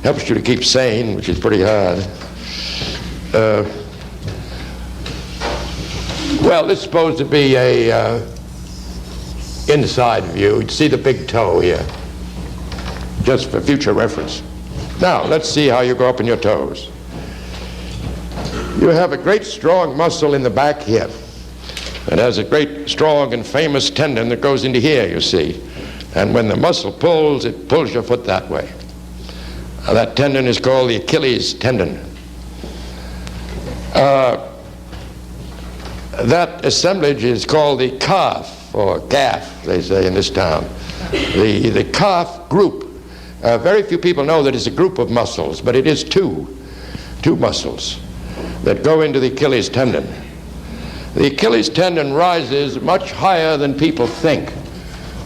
Helps you to keep sane, which is pretty hard. Well, this is supposed to be a inside view. You'd see the big toe here, just for future reference. Now, let's see how you go up in your toes. You have a great strong muscle in the back here. It has a great strong and famous tendon that goes into here, you see. And when the muscle pulls, it pulls your foot that way. Now, that tendon is called the Achilles tendon. That assemblage is called the calf, or calf, they say in this town. The calf group. Very few people know that it's a group of muscles, but it is two muscles that go into the Achilles tendon. The Achilles tendon rises much higher than people think,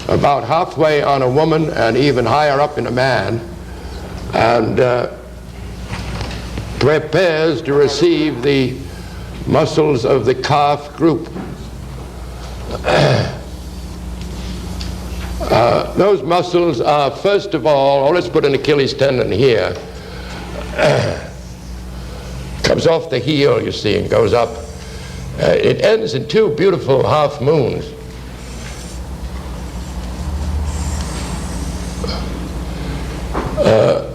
about halfway on a woman and even higher up in a man, and prepares to receive the muscles of the calf group. Those muscles are, first of all, let's put an Achilles tendon here. Comes off the heel, you see, and goes up. It ends in 2 beautiful half moons.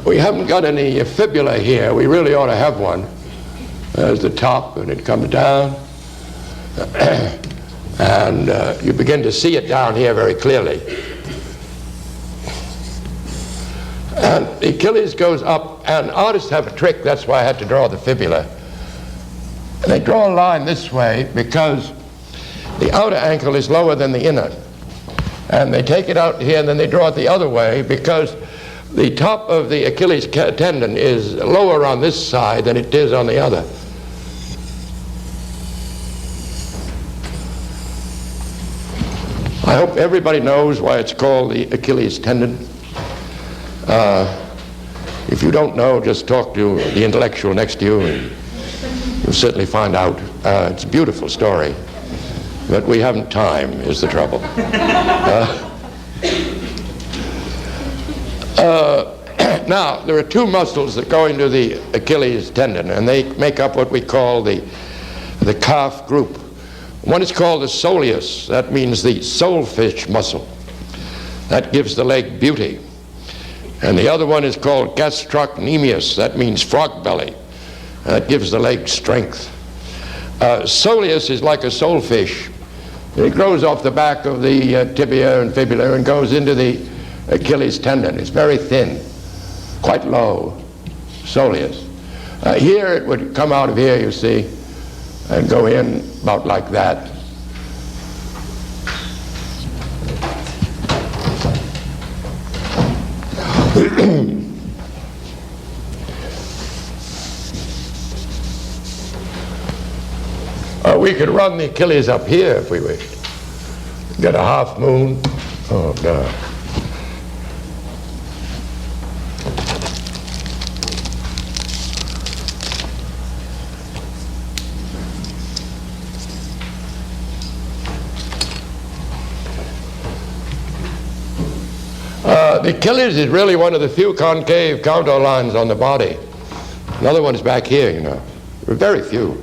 We haven't got any fibula here. We really ought to have one. There's the top, and it comes down. And you begin to see it down here very clearly. And the Achilles goes up, and artists have a trick. That's why I had to draw the fibula. And they draw a line this way because the outer ankle is lower than the inner. And they take it out here, and then they draw it the other way because the top of the Achilles tendon is lower on this side than it is on the other. I hope everybody knows why it's called the Achilles tendon. If you don't know, just talk to the intellectual next to you and you'll certainly find out. It's a beautiful story, but we haven't time, is the trouble. Now, there are 2 muscles that go into the Achilles tendon, and they make up what we call the calf group. One is called the soleus. That means the soulfish muscle. That gives the leg beauty. And the other one is called gastrocnemius. That means frog belly. That gives the leg strength. Soleus is like a soulfish. It grows off the back of the tibia and fibula and goes into the Achilles tendon. It's very thin, quite low, soleus. Here it would come out of here, you see, and go in about like that. We could run the Achilles up here if we wished. Get a half moon. Oh, God. The Achilles is really one of the few concave contour lines on the body. Another one is back here, you know. Very few.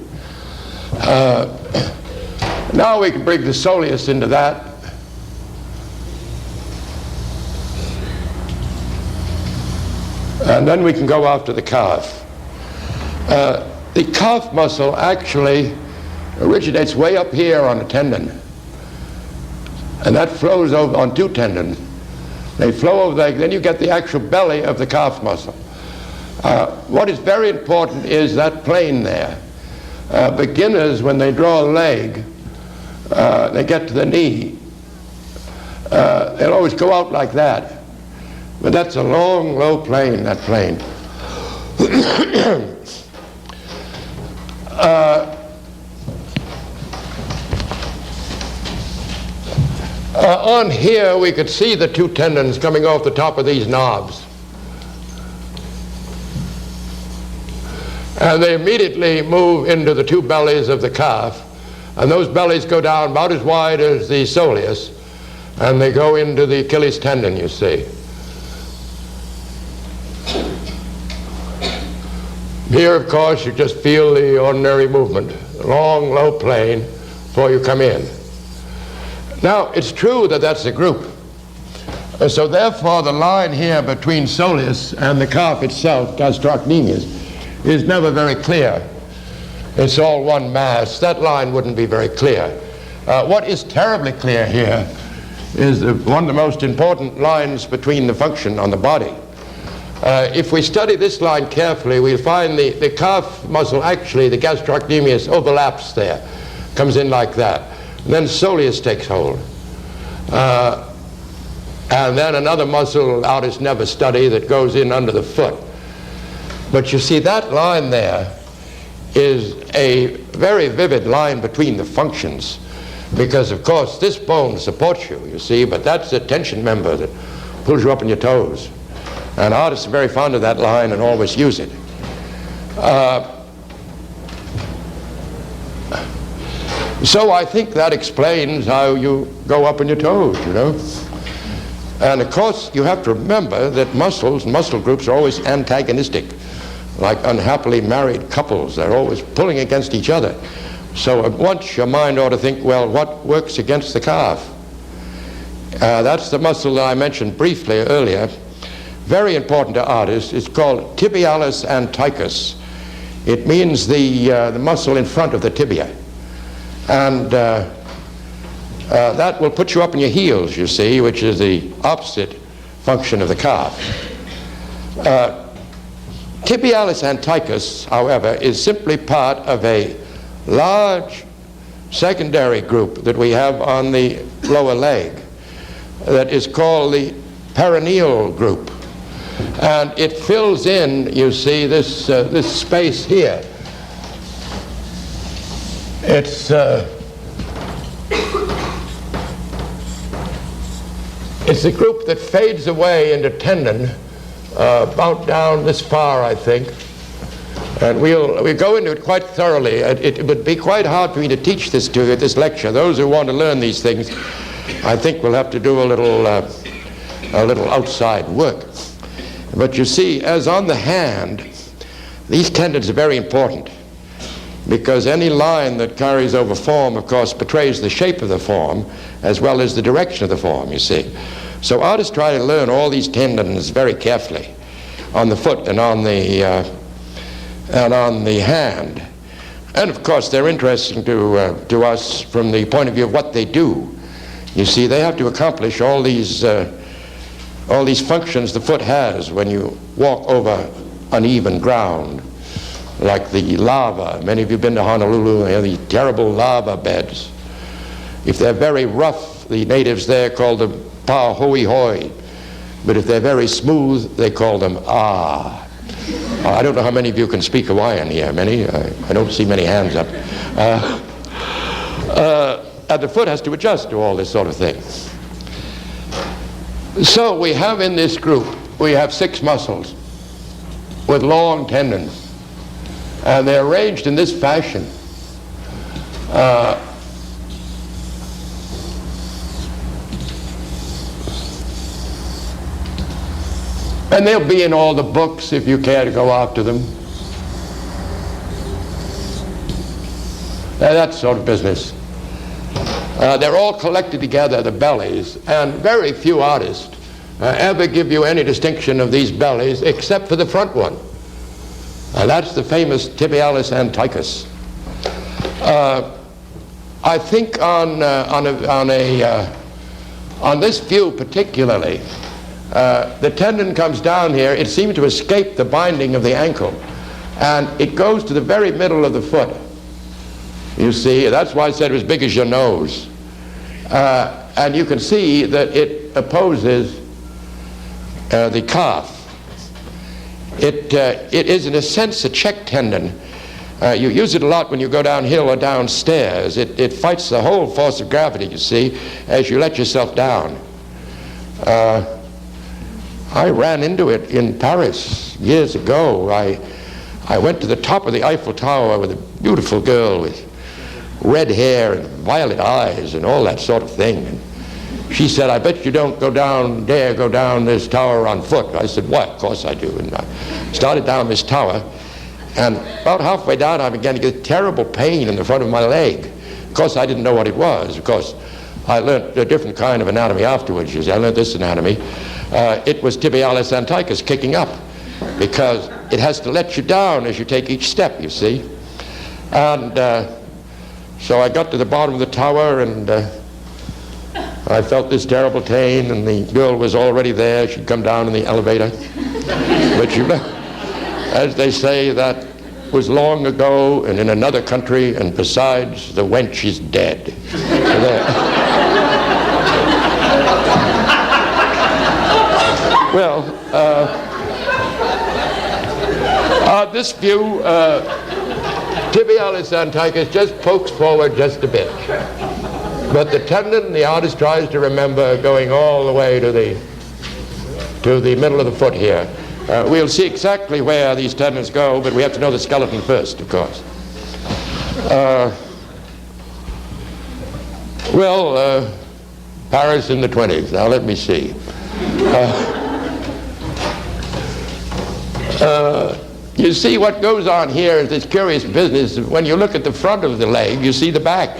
Now we can bring the soleus into that. And then we can go after the calf. The calf muscle actually originates way up here on a tendon. And that flows over on two tendons. They flow over there, then you get the actual belly of the calf muscle. What is very important is that plane there. Beginners, when they draw a leg, they get to the knee. They'll always go out like that. But that's a long, low plane, that plane. On here, we could see the two tendons coming off the top of these knobs. And they immediately move into the two bellies of the calf. And those bellies go down about as wide as the soleus. And they go into the Achilles tendon, you see. Here, of course, you just feel the ordinary movement. Long, low plane before you come in. Now, it's true that that's a group. So therefore, the line here between soleus and the calf itself, gastrocnemius, is never very clear. It's all one mass. That line wouldn't be very clear. What is terribly clear here is one of the most important lines between the function on the body. If we study this line carefully, we'll find the calf muscle, actually, the gastrocnemius, overlaps there, comes in like that. And then soleus takes hold. And then another muscle out is never studied that goes in under the foot. But you see, that line there is a very vivid line between the functions. Because, of course, this bone supports you, you see, but that's the tension member that pulls you up on your toes. And artists are very fond of that line and always use it. So I think that explains how you go up on your toes, you know. And of course, you have to remember that muscles and muscle groups are always antagonistic. Like unhappily married couples, they're always pulling against each other. So at once your mind ought to think, well, what works against the calf? That's the muscle that I mentioned briefly earlier. Very important to artists. It's called tibialis anticus. It means the muscle in front of the tibia. And that will put you up on your heels, you see, which is the opposite function of the calf. Tibialis anticus, however, is simply part of a large secondary group that we have on the lower leg that is called the peroneal group. And it fills in, you see, this space here. It's a group that fades away into tendon about down this far, I think. And we'll go into it quite thoroughly. It would be quite hard for me to teach this to you at this lecture. Those who want to learn these things, I think will have to do a little outside work. But you see, as on the hand, these tendons are very important, because any line that carries over form, of course, betrays the shape of the form as well as the direction of the form, you see. So artists try to learn all these tendons very carefully on the foot and on the hand. And of course, they're interesting to us from the point of view of what they do. You see, they have to accomplish all these functions the foot has when you walk over uneven ground, like the lava. Many of you have been to Honolulu, they have these terrible lava beds. If they're very rough, the natives there call them pa hoi hoi. But if they're very smooth, they call them ah. I don't know how many of you can speak Hawaiian here. Many? I don't see many hands up. And the foot has to adjust to all this sort of thing. So we have in this group, we have 6 muscles with long tendons. And they're arranged in this fashion. And they'll be in all the books if you care to go after them. That sort of business. They're all collected together, the bellies, and very few artists ever give you any distinction of these bellies except for the front one. That's the famous tibialis anticus. I think on this view particularly, the tendon comes down here. It seems to escape the binding of the ankle, and it goes to the very middle of the foot. You see, that's why I said it was as big as your nose. And you can see that it opposes the calf. It is, in a sense, a check tendon. You use it a lot when you go downhill or downstairs. It fights the whole force of gravity, you see, as you let yourself down. I ran into it in Paris years ago. I went to the top of the Eiffel Tower with a beautiful girl with red hair and violet eyes and all that sort of thing. And she said, "I bet you don't dare go down this tower on foot." I said, "Why, of course I do." And I started down this tower, and about halfway down I began to get terrible pain in the front of my leg. Of course I didn't know what it was. Of course I learned a different kind of anatomy afterwards. You see, I learned this anatomy. It was tibialis anticus kicking up, because it has to let you down as you take each step, you see. And so I got to the bottom of the tower, and I felt this terrible pain, and the girl was already there. She'd come down in the elevator. But you know, as they say, that was long ago and in another country, and besides, the wench is dead. So there. Well, this view, tibialis anticus just pokes forward just a bit. But the tendon, the artist tries to remember going all the way to the middle of the foot here. We'll see exactly where these tendons go, but we have to know the skeleton first, of course. Paris in the 20s. Now let me see. You see, what goes on here is this curious business. When you look at the front of the leg, you see the back.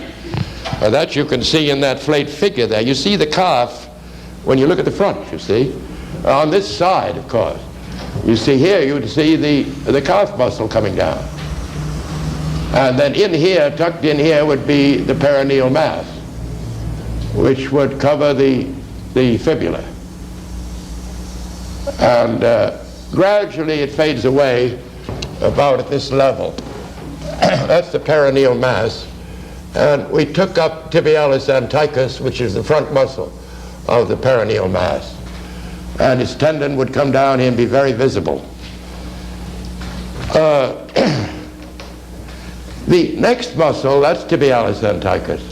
That you can see in that flayed figure there. You see the calf when you look at the front, you see. On this side, of course. You see here, you would see the calf muscle coming down. And then in here, tucked in here, would be the perineal mass, which would cover the fibula. And gradually it fades away about at this level. That's the perineal mass. And we took up tibialis anticus, which is the front muscle of the perineal mass. And its tendon would come down here and be very visible. The next muscle, that's tibialis anticus.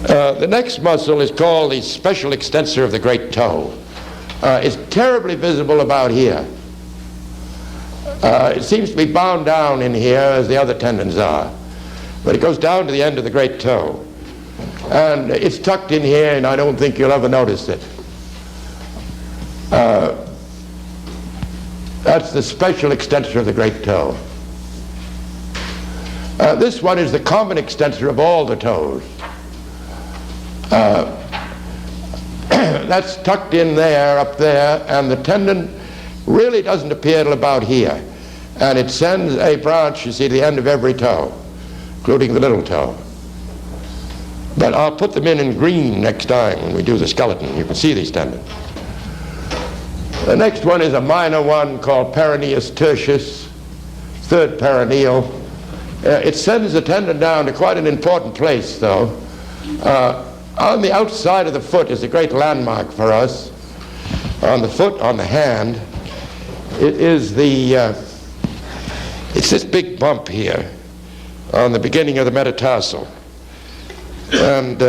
The next muscle is called the special extensor of the great toe. It's terribly visible about here. It seems to be bound down in here as the other tendons are, but it goes down to the end of the great toe. And it's tucked in here, and I don't think you'll ever notice it. That's the special extensor of the great toe. This one is the common extensor of all the toes. That's tucked in there, up there, and the tendon really doesn't appear till about here. And it sends a branch, you see, to the end of every toe, including the little toe. But I'll put them in green next time when we do the skeleton. You can see these tendons. The next one is a minor one called peroneus tertius, third perineal. It sends the tendon down to quite an important place, though. On the outside of the foot is a great landmark for us. On the foot, on the hand, it is the It's this big bump here on the beginning of the metatarsal. And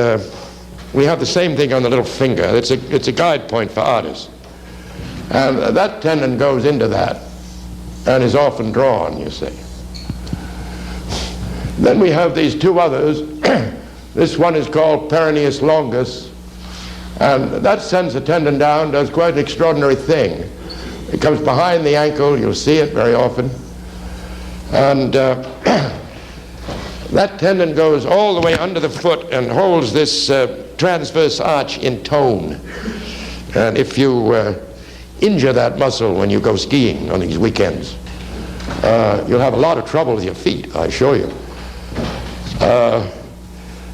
we have the same thing on the little finger. It's a guide point for artists. And that tendon goes into that and is often drawn, you see. Then we have these two others. This one is called peroneus longus, and that sends the tendon down, does quite an extraordinary thing. It comes behind the ankle, you'll see it very often, and that tendon goes all the way under the foot and holds this transverse arch in tone. And if you injure that muscle when you go skiing on these weekends, you'll have a lot of trouble with your feet, I assure you.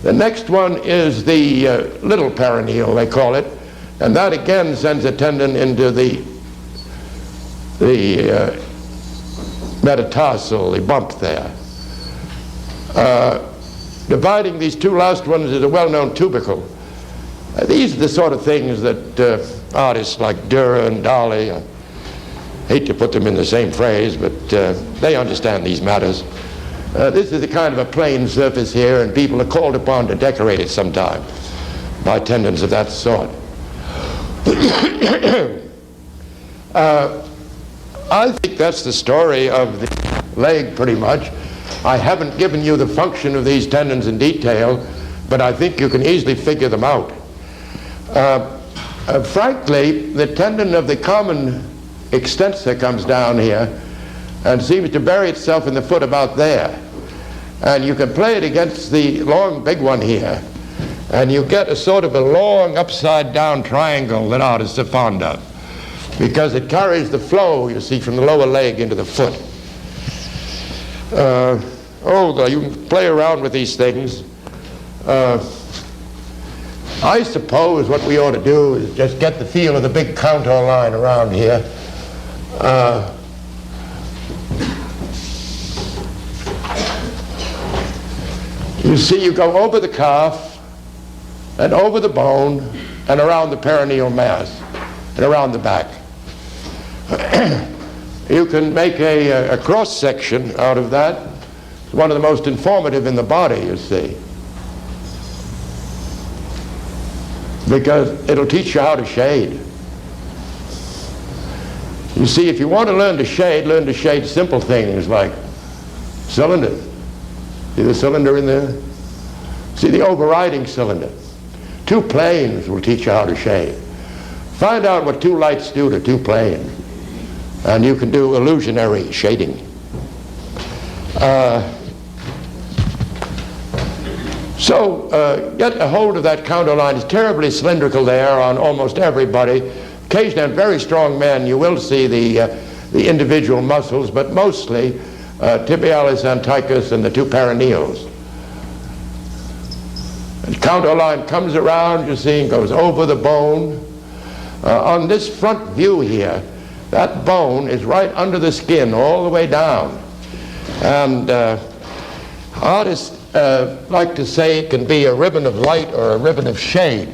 The next one is the little peroneal, they call it, and that again sends a tendon into the metatarsal, the bump there. Dividing these two last ones is a well-known tubercle. These are the sort of things that artists like Dürer and Dali, I hate to put them in the same phrase, but they understand these matters. This is a kind of a plane surface here, and people are called upon to decorate it sometime by tendons of that sort. I think that's the story of the leg pretty much. I haven't given you the function of these tendons in detail, but I think you can easily figure them out. Frankly, the tendon of the common extensor comes down here and seems to bury itself in the foot about there. And you can play it against the long big one here, and you get a sort of a long upside down triangle that artists are fond of, because it carries the flow, you see, from the lower leg into the foot. You can play around with these things. I suppose what we ought to do is just get the feel of the big contour line around here. You see, you go over the calf and over the bone and around the perineal mass and around the back. You can make a cross-section out of that. It's one of the most informative in the body, you see, because it'll teach you how to shade. You see, if you want to learn to shade simple things like cylinders. See the cylinder in there? See the overriding cylinder. Two planes will teach you how to shade. Find out what two lights do to two planes, and you can do illusionary shading. Get a hold of that counter line. It's terribly cylindrical there on almost everybody. Occasionally on very strong men you will see the individual muscles, but mostly tibialis anticus and the two perineals. The counter line comes around, you see, and goes over the bone. On this front view here, that bone is right under the skin all the way down. And artists like to say it can be a ribbon of light or a ribbon of shade.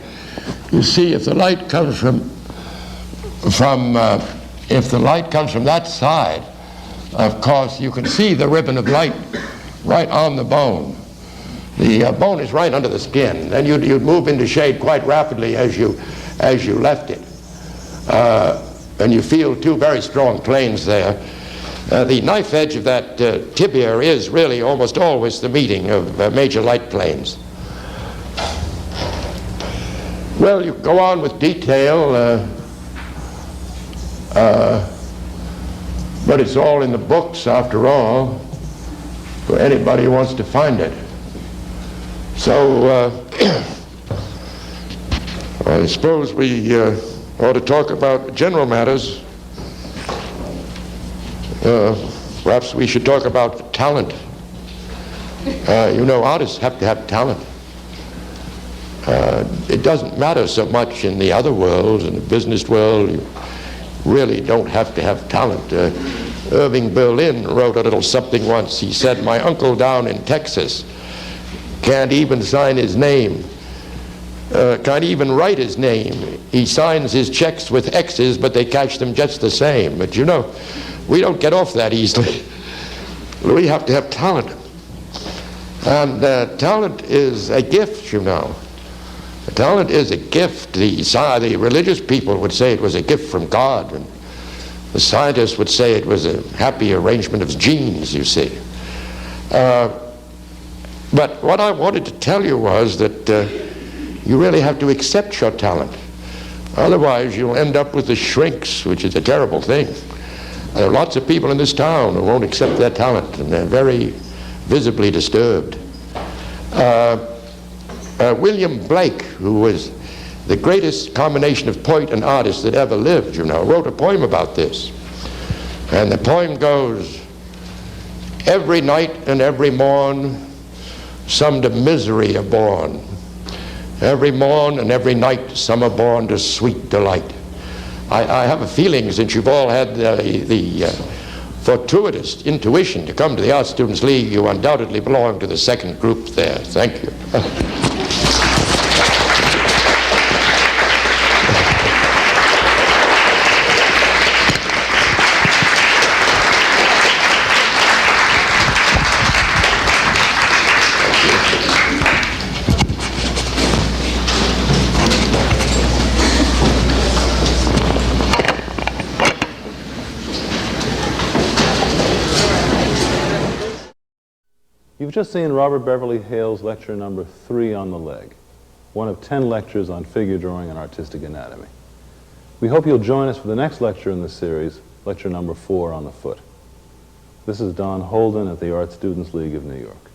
You see, if the light comes from that side, of course, you can see the ribbon of light right on the bone. The bone is right under the skin. Then you'd move into shade quite rapidly as you left it. And you feel two very strong planes there. The knife edge of that tibia is really almost always the meeting of major light planes. Well, you go on with detail, but it's all in the books after all, for anybody who wants to find it. So I suppose we ought to talk about general matters. Perhaps we should talk about talent. You know, artists have to have talent. It doesn't matter so much in the other worlds, in the business world. You really don't have to have talent. Irving Berlin wrote a little something once. He said, "My uncle down in Texas can't even sign his name, can't even write his name. He signs his checks with X's, but they cash them just the same." But you know, we don't get off that easily. We have to have talent. And talent is a gift, you know. Talent is a gift. The religious people would say it was a gift from God, and the scientists would say it was a happy arrangement of genes, you see. But what I wanted to tell you was that you really have to accept your talent. Otherwise, you'll end up with the shrinks, which is a terrible thing. There are lots of people in this town who won't accept their talent, and they're very visibly disturbed. William Blake, who was the greatest combination of poet and artist that ever lived, you know, wrote a poem about this. And the poem goes, "Every night and every morn, some to misery are born. Every morn and every night, some are born to sweet delight." I have a feeling, since you've all had the fortuitous intuition to come to the Art Students League, you undoubtedly belong to the second group there. Thank you. You've just seen Robert Beverly Hale's lecture number 3 on the leg, one of 10 lectures on figure drawing and artistic anatomy. We hope you'll join us for the next lecture in the series, lecture number 4 on the foot. This is Don Holden at the Art Students League of New York.